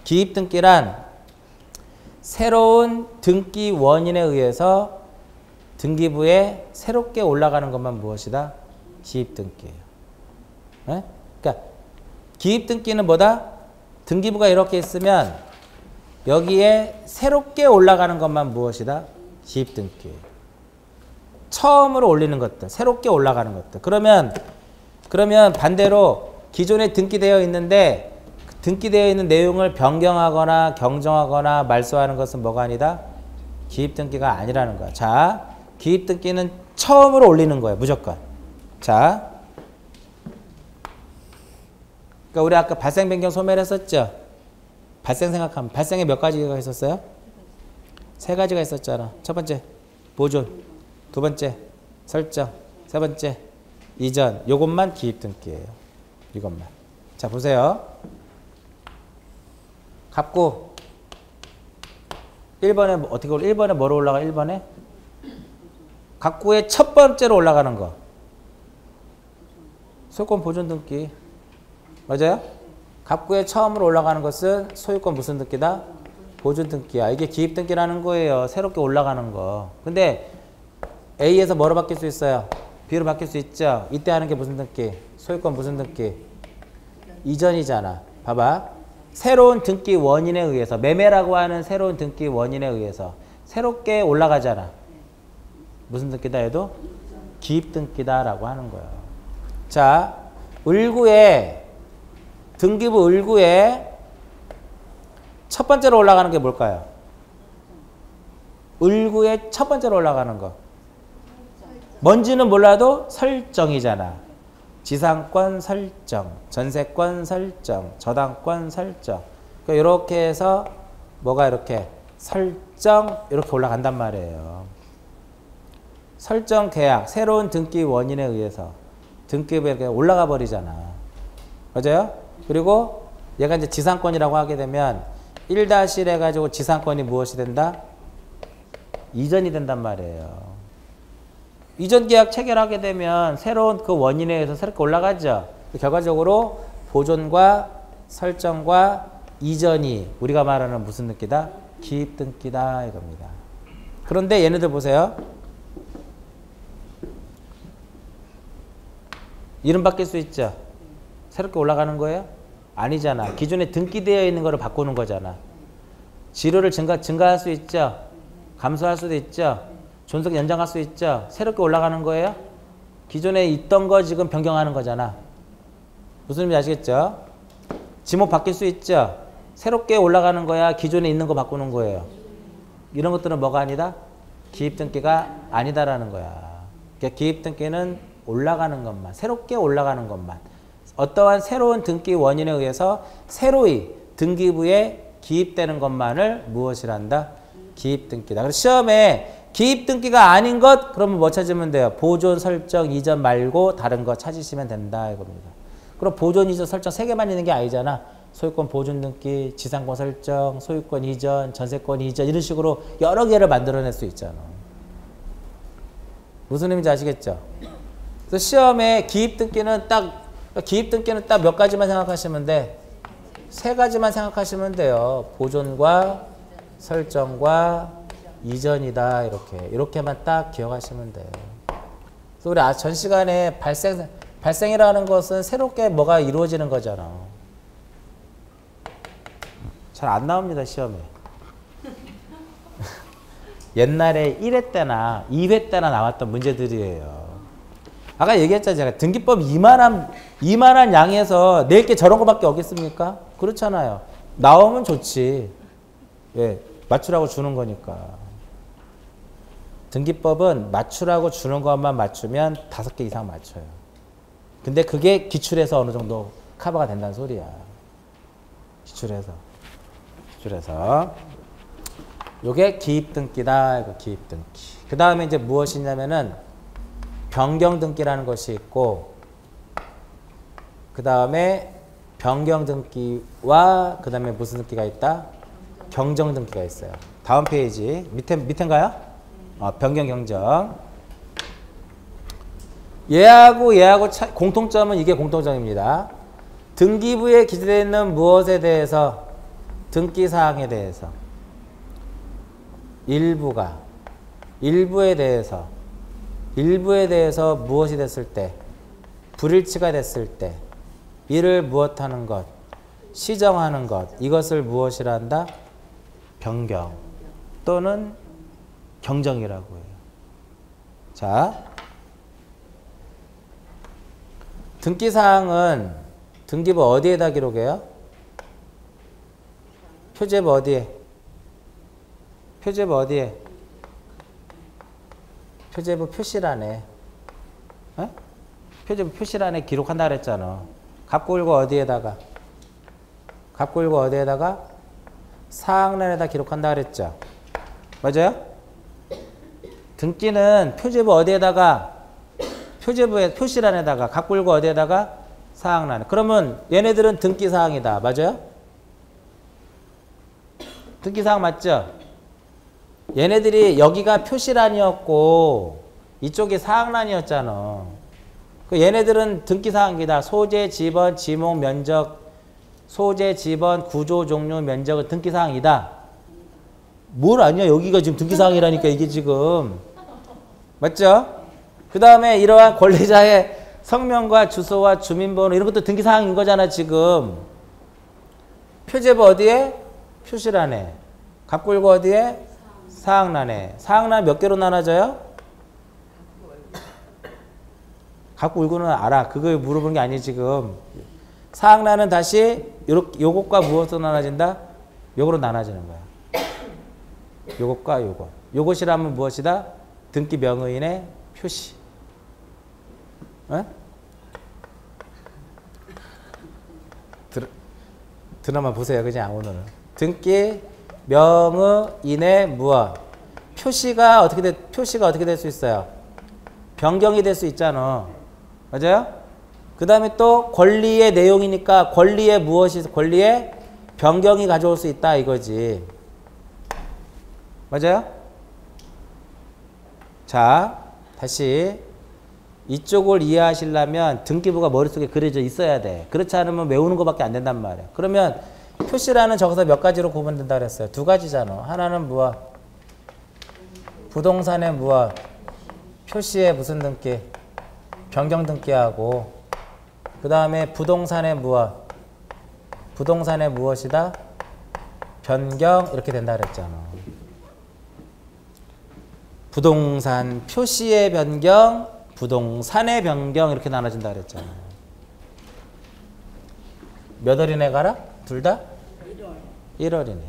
기입등기란 새로운 등기 원인에 의해서 등기부에 새롭게 올라가는 것만 무엇이다? 기입등기예요. 네? 그러니까 기입등기는 뭐다? 등기부가 이렇게 있으면 여기에 새롭게 올라가는 것만 무엇이다? 기입등기예요. 처음으로 올리는 것들, 새롭게 올라가는 것들. 그러면 반대로 기존에 등기되어 있는데 등기되어 있는 내용을 변경하거나 경정하거나 말소하는 것은 뭐가 아니다? 기입등기가 아니라는 거야. 자, 기입등기는 처음으로 올리는 거예요. 무조건. 자, 그러니까 우리 아까 발생 변경 소멸 했었죠? 발생 생각하면 발생에 몇 가지가 있었어요? 3가지가 있었잖아. 첫 번째, 보존. 두 번째, 설정. 세 번째, 이전. 요것만 기입등기예요. 이것만. 자, 보세요. 갑구 1번에 어떻게 1번에 뭐로 올라가? 1번에 갑구의 첫 번째로 올라가는 거. 소유권 보존 등기. 맞아요? 갑구에 처음으로 올라가는 것은 소유권 무슨 등기다? 보존 등기야. 이게 기입 등기라는 거예요. 새롭게 올라가는 거. 근데 A에서 뭐로 바뀔 수 있어요? B로 바뀔 수 있죠. 이때 하는 게 무슨 등기? 소유권 무슨 등기? 이전이잖아. 봐봐. 새로운 등기 원인에 의해서, 매매라고 하는 새로운 등기 원인에 의해서 새롭게 올라가잖아. 무슨 등기다 해도? 기입 등기다라고 하는 거예요. 자, 등기부 을구에 첫 번째로 올라가는 게 뭘까요? 을구에 첫 번째로 올라가는 거. 뭔지는 몰라도 설정이잖아. 지상권 설정, 전세권 설정, 저당권 설정. 그러니까 이렇게 해서 뭐가 이렇게 설정 이렇게 올라간단 말이에요. 설정 계약, 새로운 등기 원인에 의해서 등기부에 이렇게 올라가 버리잖아. 맞아요? 그리고 얘가 이제 지상권이라고 하게 되면 1-1 해가지고 지상권이 무엇이 된다? 이전이 된단 말이에요. 이전 계약 체결하게 되면 새로운 그 원인에 의해서 새롭게 올라가죠. 결과적으로 보존과 설정과 이전이 우리가 말하는 무슨 등기다? 기입 등기다 이겁니다. 그런데 얘네들 보세요. 이름 바뀔 수 있죠. 새롭게 올라가는 거예요? 아니잖아. 기존에 등기되어 있는 거를 바꾸는 거잖아. 지료를 증가할 수 있죠. 감소할 수도 있죠. 존속 연장할 수 있죠. 새롭게 올라가는 거예요. 기존에 있던 거 지금 변경하는 거잖아. 무슨 의미인지 아시겠죠? 지목 바뀔 수 있죠. 새롭게 올라가는 거야. 기존에 있는 거 바꾸는 거예요. 이런 것들은 뭐가 아니다? 기입등기가 아니다라는 거야. 그러니까 기입등기는 올라가는 것만, 새롭게 올라가는 것만. 어떠한 새로운 등기 원인에 의해서 새로이 등기부에 기입되는 것만을 무엇이란다? 기입등기다. 그래서 시험에 기입등기가 아닌 것 그러면 뭐 찾으면 돼요? 보존, 설정, 이전 말고 다른 거 찾으시면 된다 이겁니다. 그럼 보존, 이전, 설정 세 개만 있는 게 아니잖아. 소유권 보존 등기, 지상권 설정, 소유권 이전, 전세권 이전 이런 식으로 여러 개를 만들어낼 수 있잖아. 무슨 의미인지 아시겠죠? 그래서 시험에 기입등기는 딱 몇 가지만 생각하시면 돼. 세 가지만 생각하시면 돼요. 보존과 설정과 이전이다. 이렇게만 딱 기억하시면 돼요. 그래서 우리 전 시간에 발생이라는 것은 새롭게 뭐가 이루어지는 거잖아. 잘 안 나옵니다, 시험에. 옛날에 1회 때나 2회 때나 나왔던 문제들이에요. 아까 얘기했잖아요. 제가 등기법 이만한 양에서 낼 게 저런 거밖에 없겠습니까? 그렇잖아요. 나오면 좋지. 예, 맞추라고 주는 거니까. 등기법은 맞추라고 주는 것만 맞추면 5개 이상 맞춰요. 근데 그게 기출에서 어느 정도 커버가 된다는 소리야. 기출에서. 요게 기입등기다. 이거 기입등기. 그 다음에 이제 무엇이냐면은 변경등기라는 것이 있고, 그 다음에 변경등기와 그 다음에 무슨 등기가 있다? 경정등기가 있어요. 다음 페이지 밑인가요? 변경경정. 얘하고 공통점은 이게 공통점입니다. 등기부에 기재되어 있는 무엇에 대해서, 등기사항에 대해서 일부에 대해서 무엇이 됐을 때, 불일치가 됐을 때 이를 무엇하는 것, 시정하는 것, 이것을 무엇이라 한다? 변경 또는 경정이라고 해요. 자, 등기사항은 등기부 어디에다 기록해요? 표제부 어디에? 표제부 표시란에. 어? 표제부 표시란에 기록한다 그랬잖아. 갑구일고 어디에다가? 사항란에다 기록한다 그랬죠. 맞아요? 등기는 표제부 어디에다가? 표제부의 표시란에다가. 갑구일고 어디에다가? 사항란에. 그러면 얘네들은 등기사항이다. 맞아요? 등기사항 맞죠? 얘네들이 여기가 표시란이었고 이쪽이 사항란이었잖아. 얘네들은 등기사항이다. 소재, 지번, 지목, 면적, 소재, 지번, 구조, 종류, 면적은 등기사항이다. 뭘 아니야? 여기가 지금 등기사항이라니까 이게 지금. 맞죠? 그 다음에 이러한 권리자의 성명과 주소와 주민번호 이런 것도 등기사항인 거잖아 지금. 표제부 어디에? 표시란에. 갑구일고 어디에? 사항란에. 사항란 몇 개로 나눠져요? 갑구일고는 알아. 그걸 물어보는 게 아니지 지금. 사항란은 다시 요것과 무엇으로 나눠진다? 요거로 나눠지는 거야. 요것과 요것. 요것이라면 무엇이다? 등기 명의인의 표시. 어? 드라마 보세요. 그냥 오늘은. 등기 명의인의 무엇? 표시가 어떻게 될 수 있어요? 변경이 될 수 있잖아. 맞아요? 그 다음에 또 권리의 내용이니까 권리의 변경이 가져올 수 있다 이거지. 맞아요? 자, 다시 이쪽을 이해하시려면 등기부가 머릿속에 그려져 있어야 돼. 그렇지 않으면 외우는 것밖에 안 된단 말이야. 그러면 표시라는 저기서 몇 가지로 구분된다 그랬어요? 2가지잖아. 하나는 무엇? 부동산의 무엇? 표시의 무슨 등기? 변경 등기하고 그 다음에 부동산의 무엇? 부동산의 무엇이다? 변경 이렇게 된다 그랬잖아. 부동산 표시의 변경, 부동산의 변경 이렇게 나눠진다 그랬잖아. 몇 월이네 가라? 둘 다? 1월이네.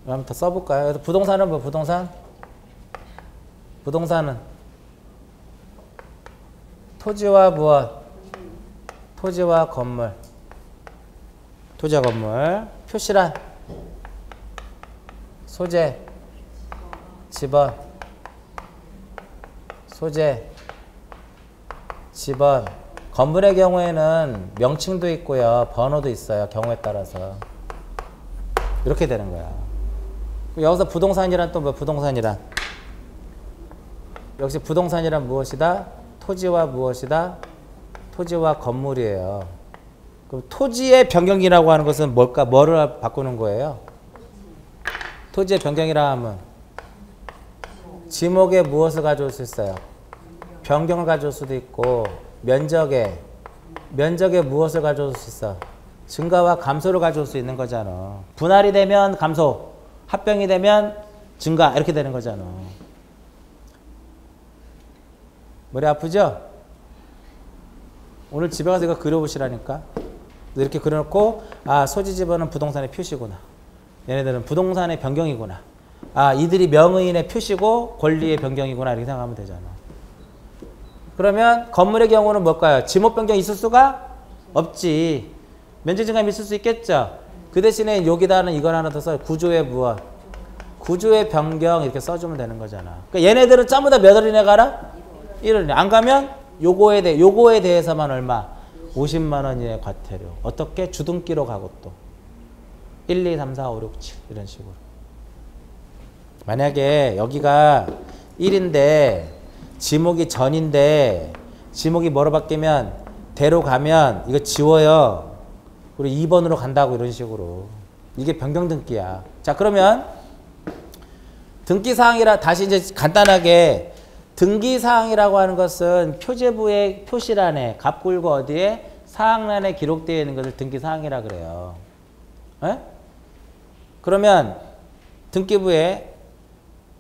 한번 더 써볼까요? 그래서 부동산은 뭐 부동산? 부동산은 토지와 무엇? 토지와 건물. 토지와 건물. 표시란 소재, 집원, 소재, 집원. 건물의 경우에는 명칭도 있고요, 번호도 있어요. 경우에 따라서 이렇게 되는 거야. 여기서 부동산이란 또 뭐 부동산이란? 역시 부동산이란 무엇이다? 토지와 무엇이다? 토지와 건물이에요. 그럼 토지의 변경이라고 하는 것은 뭘까? 뭐를 바꾸는 거예요? 토지의 변경이라 하면 지목에 무엇을 가져올 수 있어요? 변경을 가져올 수도 있고, 면적에 무엇을 가져올 수 있어? 증가와 감소를 가져올 수 있는 거잖아. 분할이 되면 감소, 합병이 되면 증가, 이렇게 되는 거잖아. 머리 아프죠? 오늘 집에 가서 이거 그려보시라니까. 이렇게 그려놓고, 아, 소지 집어는 부동산의 표시구나. 얘네들은 부동산의 변경이구나. 아, 이들이 명의인의 표시고 권리의 변경이구나. 이렇게 생각하면 되잖아. 그러면 건물의 경우는 뭘까요? 지목 변경이 있을 수가 없지. 면적 증가가 있을 수 있겠죠. 그 대신에 여기다는 이걸 하나 더 써요. 구조의 무엇? 구조의 변경 이렇게 써주면 되는 거잖아. 그러니까 얘네들은 전부 다 몇 월이네 가라? 1월이네. 안 가면 요거에 대해서만 얼마? 50만 원 이하의 과태료. 어떻게? 주등기로 가고 또 1, 2, 3, 4, 5, 6, 7 이런 식으로. 만약에 여기가 1인데 지목이 전인데 지목이 뭐로 바뀌면 대로 가면 이거 지워요. 그리고 2번으로 간다고 이런 식으로. 이게 변경 등기야. 자, 그러면 등기사항이라 다시 이제 간단하게 등기사항이라고 하는 것은 표제부의 표시란에 갑굴고 어디에 사항란에 기록되어 있는 것을 등기사항이라 그래요. 에? 그러면 등기부에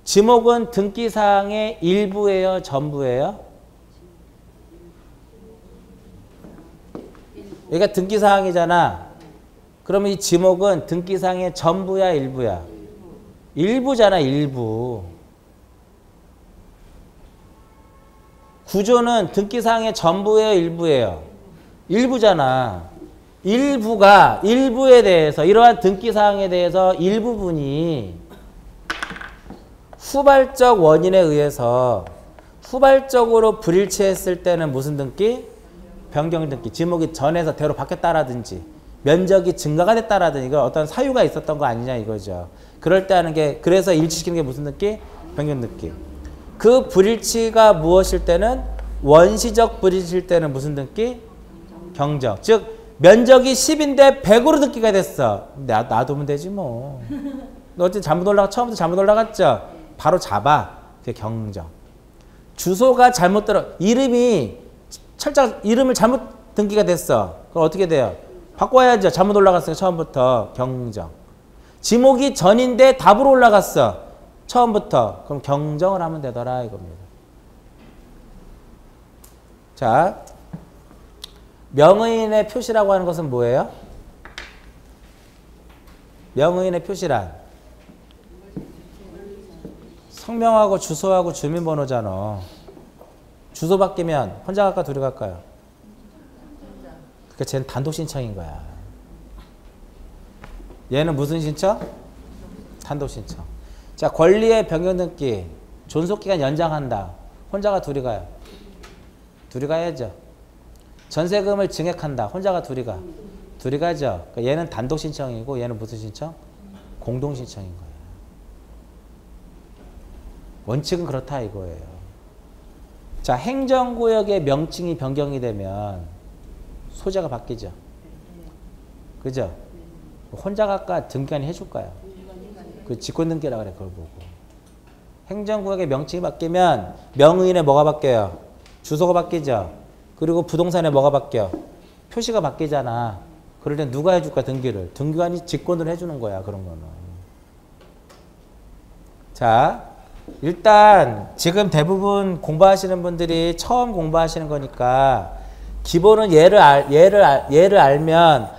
지목은 등기사항의 일부예요? 전부예요? 여기가 등기사항이잖아. 그러면 이 지목은 등기사항의 전부야? 일부야? 일부잖아. 일부. 구조는 등기사항의 전부예요? 일부예요? 일부잖아. 일부에 대해서 이러한 등기사항에 대해서 일부분이 후발적 원인에 의해서 후발적으로 불일치했을 때는 무슨 등기? 변경 등기. 지목이 전에서 대로 바뀌었다라든지 면적이 증가가 됐다라든지 이거 어떤 사유가 있었던 거 아니냐 이거죠. 그럴 때 하는 게 그래서 일치시키는 게 무슨 등기? 변경 등기. 그 불일치가 무엇일 때는 원시적 불일치일 때는 무슨 등기? 경적. 즉 면적이 10인데 100으로 등기가 됐어. 놔두면 되지 뭐. 너 어쨌든 처음부터 잘못 올라갔죠? 바로 잡아. 그게 경적. 주소가 잘못 이름을 잘못 등기가 됐어. 그럼 어떻게 돼요? 바꿔야죠. 잘못 올라갔으니까 처음부터. 경정. 지목이 전인데 답으로 올라갔어. 처음부터. 그럼 경정을 하면 되더라 이겁니다. 자, 명의인의 표시라고 하는 것은 뭐예요? 명의인의 표시란 성명하고 주소하고 주민번호잖아. 주소 바뀌면 혼자 갈까 둘이 갈까요? 그러니까 쟤는 단독 신청인 거야. 얘는 무슨 신청? 단독 신청. 자, 권리의 변경 등기 존속기간 연장한다. 혼자가 둘이 가요? 둘이 가야죠. 전세금을 증액한다. 혼자가 둘이 가? 둘이 가죠. 그러니까 얘는 단독 신청이고 얘는 무슨 신청? 공동 신청인 거예요. 원칙은 그렇다 이거예요. 자, 행정구역의 명칭이 변경이 되면 소재가 바뀌죠. 그죠? 혼자 갈까 등기관이 해줄까요? 그 직권등기라고 그래. 그걸 보고. 행정구역의 명칭이 바뀌면 명의인에 뭐가 바뀌어요? 주소가 바뀌죠. 그리고 부동산에 뭐가 바뀌어? 표시가 바뀌잖아. 그럴 땐 누가 해줄까 등기를? 등기관이 직권을 해주는 거야. 그런 거는. 자, 일단 지금 대부분 공부하시는 분들이 처음 공부하시는 거니까 기본은 얘를 알면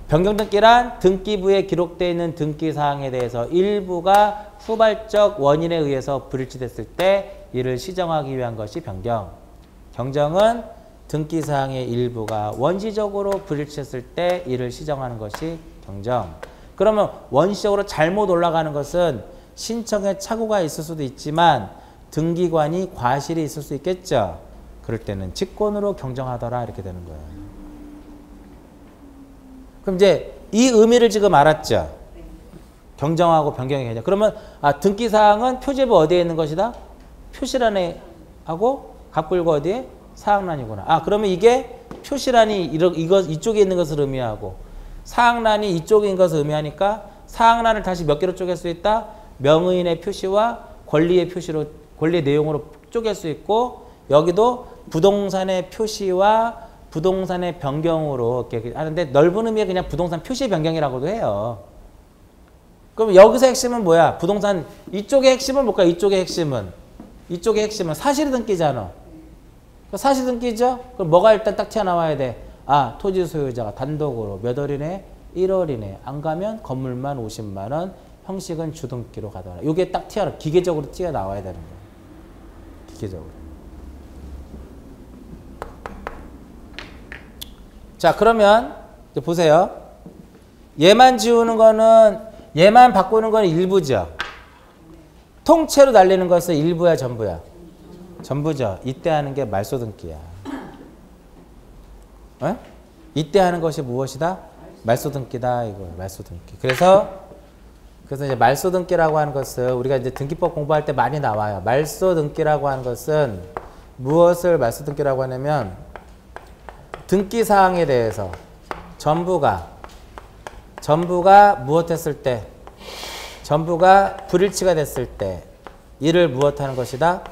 변경등기란 등기부에 기록되어 있는 등기사항에 대해서 일부가 후발적 원인에 의해서 불일치됐을 때 이를 시정하기 위한 것이 변경. 경정은 등기사항의 일부가 원시적으로 불일치했을 때 이를 시정하는 것이 경정. 그러면 원시적으로 잘못 올라가는 것은 신청에 착오가 있을 수도 있지만 등기관이 과실이 있을 수 있겠죠. 그럴 때는 직권으로 경정하더라 이렇게 되는 거예요. 그럼 이제 이 의미를 지금 알았죠. 경정하고 변경의 개념. 그러면 등기사항은 표제부 어디에 있는 것이다? 표시란에 하고 갑불과 어디에? 사항란이구나. 그러면 이게 표시란이 이쪽에 있는 것을 의미하고 사항란이 이쪽에 있는 것을 의미하니까 사항란을 다시 몇 개로 쪼갤 수 있다? 명의인의 표시와 권리의 표시로, 권리의 내용으로 쪼갤 수 있고 여기도 부동산의 표시와 부동산의 변경으로 이렇게 하는데 넓은 의미의 그냥 부동산 표시 변경이라고도 해요. 그럼 여기서 핵심은 뭐야? 부동산 이쪽의 핵심은 뭘까? 이쪽의 핵심은 사실 등기잖아. 사실 등기죠? 그럼 뭐가 일단 딱 튀어나와야 돼? 토지 소유자가 단독으로 몇 월이네? 1월이네. 안 가면 건물만 50만 원, 형식은 주등기로 가더라. 이게 딱 기계적으로 튀어나와야 되는 거야. 기계적으로. 자, 그러면 이제 보세요. 얘만 지우는 거는, 얘만 바꾸는 거는 일부죠. 통째로 날리는 것은 일부야, 전부야? 전부죠. 이때 하는 게 말소등기야. 이때 하는 것이 무엇이다? 말소등기다, 이거 말소등기. 그래서 이제 말소등기라고 하는 것은 우리가 이제 등기법 공부할 때 많이 나와요. 말소등기라고 하는 것은 무엇을 말소등기라고 하냐면 등기사항에 대해서 전부가 무엇했을 때, 전부가 불일치가 됐을 때 이를 무엇하는 것이다?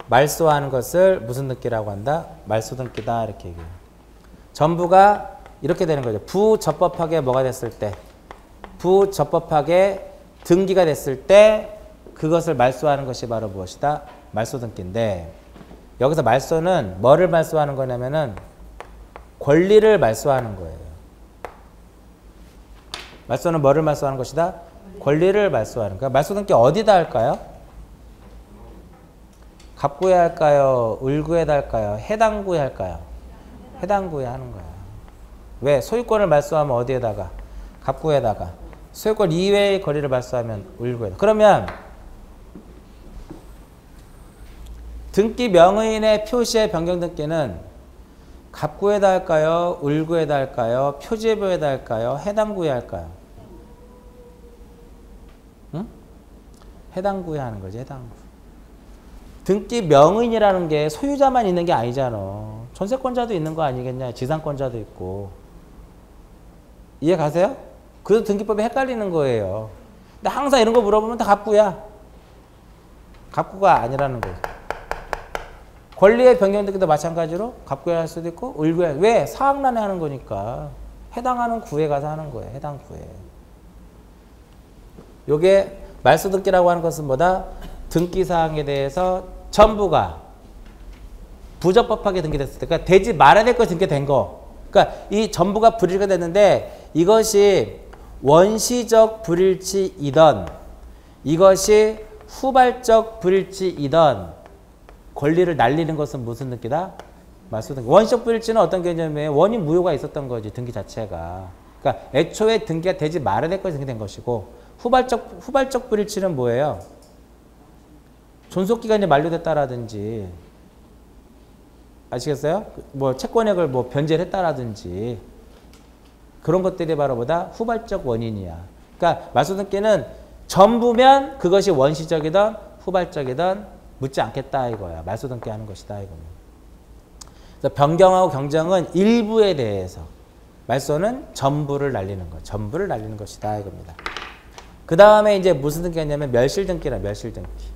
말소하는 것을 무슨 등기라고 한다? 말소등기다 이렇게 얘기해요. 전부가 이렇게 되는 거죠. 부적법하게 뭐가 됐을 때, 부적법하게 등기가 됐을 때 그것을 말소하는 것이 바로 무엇이다? 말소등기인데 여기서 말소는 뭐를 말소하는 거냐면은 권리를 말소하는 거예요. 말소는 뭐를 말소하는 것이다? 권리를 말소하는 거야. 말소등기 어디다 할까요? 갑구에 할까요? 을구에다 할까요? 해당구에 할까요? 해당구에 하는 거야. 왜? 소유권을 말소하면 어디에다가? 갑구에다가. 소유권 이외의 권리를 말소하면 을구에다. 그러면 등기 명의인의 표시의 변경 등기는 갑구에다 할까요? 을구에다 할까요? 표제부에다 할까요? 해당구에 할까요? 응? 해당구에 하는 거지, 해당구. 등기 명의인이라는 게 소유자만 있는 게 아니잖아. 전세권자도 있는 거 아니겠냐? 지상권자도 있고. 이해 가세요? 그래서 등기법이 헷갈리는 거예요. 근데 항상 이런 거 물어보면 다 갑구야. 갑구가 아니라는 거죠. 권리의 변경 등기도 마찬가지로 갑구에 할 수도 있고 을구에. 왜? 사항란에 하는 거니까. 해당하는 구에 가서 하는 거예요. 해당 구에. 요게 말소등기라고 하는 것은 뭐다? 등기사항에 대해서 전부가 부적법하게 등기됐을 때, 그러니까 되지 말아야 될 거 등기된 거. 그러니까 이 전부가 불일치가 됐는데 이것이 원시적 불일치이던 이것이 후발적 불일치이던 권리를 날리는 것은 무슨 등기다? 말소등기. 원시적 불일치는 어떤 개념이에요? 원인 무효가 있었던 거지, 등기 자체가. 그러니까 애초에 등기가 되지 말아야 될 것이 등기된 것이고 후발적 불일치는 뭐예요? 존속기간이 만료됐다라든지, 아시겠어요? 뭐 채권액을 뭐 변제를 했다라든지 그런 것들이 바로 뭐다? 후발적 원인이야. 그러니까 말소등기는 전부면 그것이 원시적이든 후발적이든 묻지 않겠다 이거야. 말소등기 하는 것이다 이겁니다. 그래서 변경하고 경정은 일부에 대해서, 말소는 전부를 날리는 것, 전부를 날리는 것이다 이겁니다. 그 다음에 이제 무슨 등기가 있냐면 멸실등기라, 멸실등기.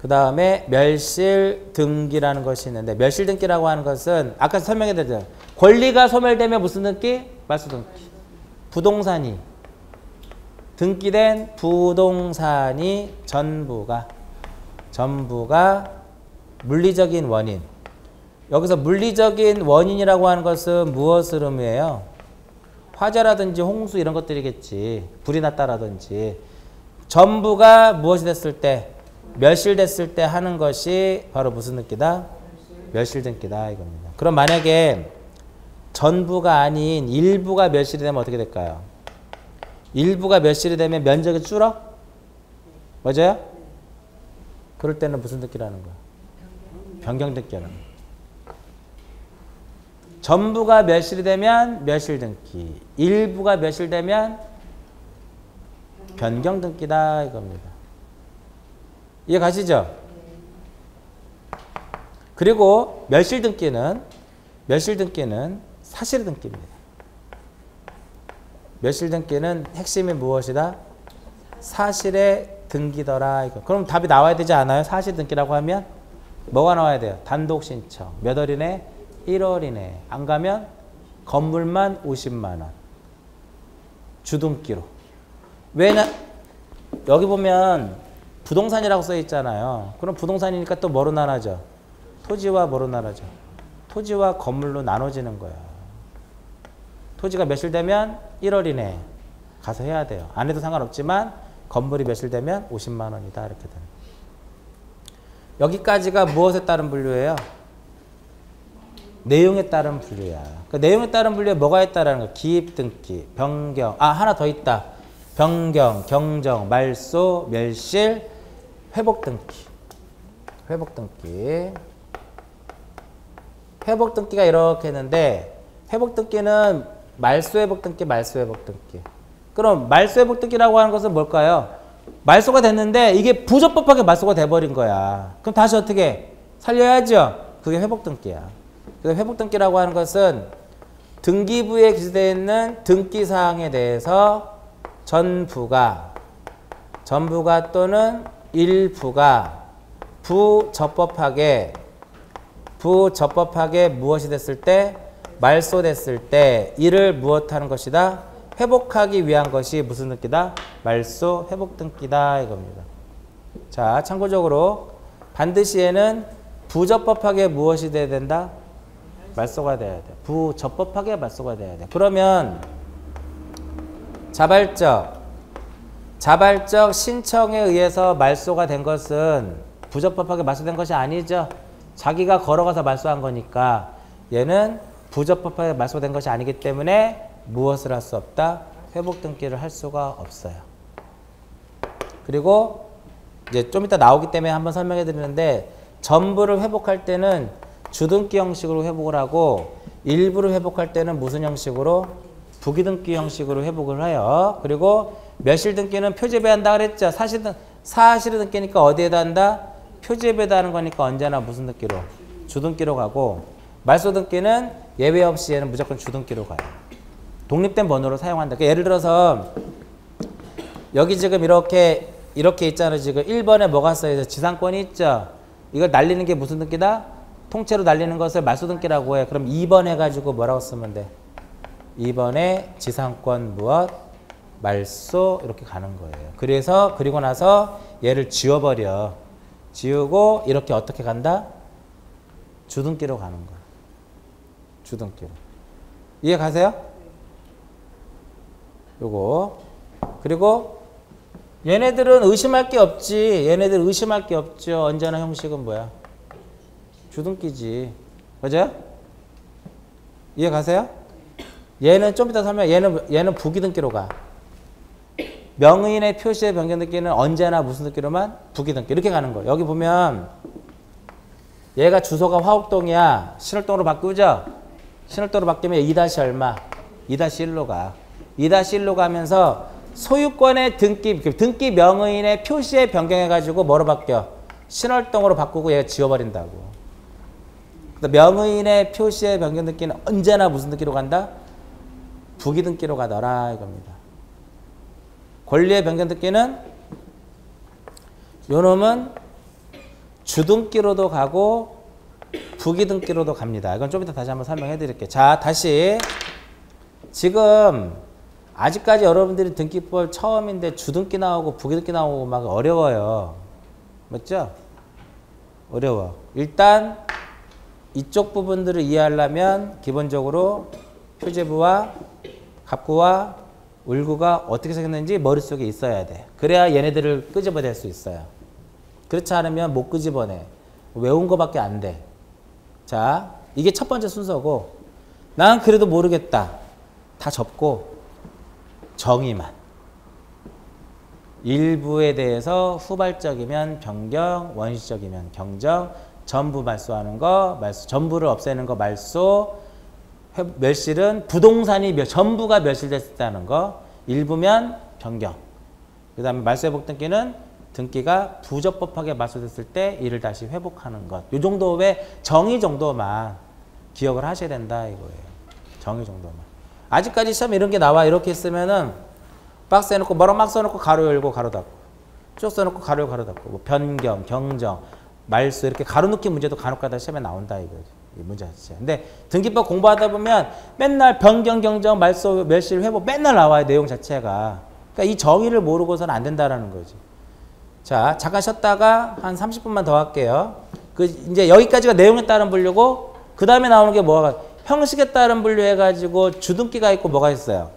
그 다음에 멸실등기라는 것이 있는데, 멸실등기라고 하는 것은 아까 설명해 드렸죠. 권리가 소멸되면 무슨 등기? 말소등기. 부동산이 등기된 부동산이 전부가 물리적인 원인. 여기서 물리적인 원인이라고 하는 것은 무엇을 의미해요? 화재라든지 홍수 이런 것들이겠지. 불이 났다라든지. 전부가 무엇이 됐을 때, 멸실됐을 때 하는 것이 바로 무슨 등기다? 멸실등기다 이겁니다. 그럼 만약에 전부가 아닌 일부가 멸실이 되면 어떻게 될까요? 일부가 멸실이 되면 면적이 줄어? 맞아요? 그럴 때는 무슨 등기라는 거야? 변경등기라는 거야. 전부가 멸실이 되면 멸실등기, 일부가 멸실되면 변경등기다 이겁니다. 이해 가시죠? 그리고 멸실등기는 사실의 등기입니다. 멸실등기는 핵심이 무엇이다? 사실의 등기더라. 이거. 그럼 답이 나와야 되지 않아요? 사실 등기라고 하면 뭐가 나와야 돼요? 단독 신청. 몇 월이네? 1월이네. 안 가면 건물만 50만 원. 주등기로. 왜냐? 여기 보면 부동산이라고 써 있잖아요. 그럼 부동산이니까 또 뭐로 나눠져? 토지와 뭐로 나눠져? 토지와 건물로 나눠지는 거야. 토지가 멸실되면 1월이네. 가서 해야 돼요. 안 해도 상관없지만 건물이 멸실되면 50만 원이다. 이렇게 되는. 여기까지가 무엇에 따른 분류예요? 내용에 따른 분류야. 그 내용에 따른 분류에 뭐가 있다라는 거야? 기입 등기, 변경. 하나 더 있다. 변경, 경정, 말소, 멸실, 회복 등기. 회복 등기. 회복 등기가 이렇게 했는데 회복 등기는 말소 회복 등기, 말소 회복 등기. 그럼 말소 회복 등기라고 하는 것은 뭘까요? 말소가 됐는데 이게 부적법하게 말소가 돼버린 거야. 그럼 다시 어떻게 살려야죠? 그게 회복 등기야. 그래서 회복 등기라고 하는 것은 등기부에 기재되어 있는 등기 사항에 대해서 전부가 또는 일부가 부적법하게 무엇이 됐을 때? 말소됐을 때 이를 무엇하는 것이다? 회복하기 위한 것이 무슨 등기다? 말소 회복 등기다 이겁니다. 자, 참고적으로 반드시 얘는 부적법하게 무엇이 돼야 된다? 말소가 돼야 돼. 부적법하게 말소가 돼야 돼. 그러면 자발적 신청에 의해서 말소가 된 것은 부적법하게 말소된 것이 아니죠. 자기가 걸어가서 말소한 거니까 얘는 부적법하게 말소된 것이 아니기 때문에 무엇을 할 수 없다? 회복 등기를 할 수가 없어요. 그리고 이제 좀 이따 나오기 때문에 한번 설명해 드리는데 전부를 회복할 때는 주등기 형식으로 회복을 하고 일부를 회복할 때는 무슨 형식으로? 부기등기 형식으로 회복을 해요. 그리고 멸실등기는 표지에 한다 그랬죠. 사실의 등기니까 어디에다 한다? 표지에다 하는 거니까 언제나 무슨 등기로? 주등기로 가고 말소등기는 예외 없이 얘는 무조건 주등기로 가요. 독립된 번호로 사용한다. 그러니까 예를 들어서 여기 지금 이렇게 있잖아요. 지금 1번에 뭐가 써있어요? 지상권이 있죠. 이걸 날리는 게 무슨 등기다? 통째로 날리는 것을 말소등기라고 해. 그럼 2번 해가지고 뭐라고 쓰면 돼? 2번에 지상권 무엇? 말소 이렇게 가는 거예요. 그리고 나서 얘를 지워버려. 지우고 이렇게 어떻게 간다? 주등기로 가는 거야. 주등기로. 이해 가세요? 요거. 그리고 얘네들은 의심할 게 없지. 얘네들 의심할 게 없죠. 언제나 형식은 뭐야? 주등기지. 맞아요? 이해 가세요? 얘는 좀 이따 설명. 얘는 부기등기로 가. 명의인의 표시의 변경 등기는 언제나 무슨 등기로만? 부기등기. 이렇게 가는 거예요. 여기 보면 얘가 주소가 화곡동이야. 신월동으로 바꾸죠? 신월동으로 바뀌면 2- 얼마? 2-1로 가. 2-1로 가면서 소유권의 등기 명의인의 표시에 변경해가지고 뭐로 바뀌어? 신월동으로 바꾸고 얘가 지워버린다고. 명의인의 표시의 변경 등기는 언제나 무슨 등기로 간다? 부기등기로 가더라 이겁니다. 권리의 변경 등기는 요놈은 주등기로도 가고 부기등기로도 갑니다. 이건 좀 이따 다시 한번 설명해 드릴게요. 자, 다시 지금 아직까지 여러분들이 등기법 처음인데 주등기 나오고 부기등기 나오고 막 어려워요. 맞죠? 어려워. 일단 이쪽 부분들을 이해하려면 기본적으로 표제부와 갑구와 울구가 어떻게 생겼는지 머릿속에 있어야 돼. 그래야 얘네들을 끄집어낼 수 있어요. 그렇지 않으면 못 끄집어내. 외운 거밖에 안 돼. 자, 이게 첫 번째 순서고 난 그래도 모르겠다. 다 접고 정의만. 일부에 대해서 후발적이면 변경, 원시적이면 경정, 전부 말소하는 거, 전부를 없애는 거 말소, 멸실은 부동산이 전부가 멸실됐다는 거, 일부면 변경. 그 다음에 말소회복 등기는 등기가 부적법하게 말소됐을 때 이를 다시 회복하는 것. 이 정도의 정의 정도만 기억을 하셔야 된다 이거예요. 정의 정도만. 아직까지 시험에 이런 게 나와. 이렇게 있으면은 박스 해놓고 뭐라고 막 써놓고 가로 열고 가로 닫고 쭉 써놓고 가로 열고 가로 닫고 뭐 변경, 경정, 말소 이렇게 가로 넣기 문제도 간혹가다 시험에 나온다 이거지. 이 문제 자체. 근데 등기법 공부하다 보면 맨날 변경, 경정, 말소, 멸실, 회복 맨날 나와요. 내용 자체가. 그러니까 이 정의를 모르고서는 안 된다라는 거지. 자, 잠깐 쉬었다가 한 30분만 더 할게요. 이제 여기까지가 내용에 따른 분류고 그 다음에 나오는 게 뭐가 형식에 따른 분류 해가지고 주등기가 있고 뭐가 있어요?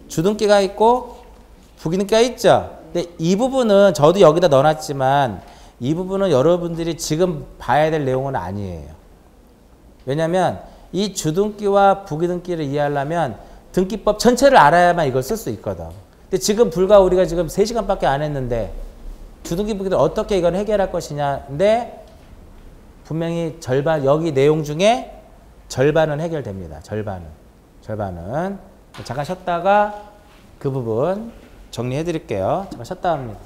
주등기가 있고 부기등기가 있죠. 근데 이 부분은 저도 여기다 넣어놨지만 이 부분은 여러분들이 지금 봐야 될 내용은 아니에요. 왜냐하면 이 주등기와 부기등기를 이해하려면 등기법 전체를 알아야만 이걸 쓸 수 있거든. 근데 지금 불과 우리가 지금 3시간밖에 안 했는데 주등기 부기등 어떻게 이걸 해결할 것이냐인데 분명히 절반 여기 내용 중에 절반은 해결됩니다. 절반은 잠깐 쉬었다가 그 부분 정리해 드릴게요. 잠깐 쉬었다 합니다.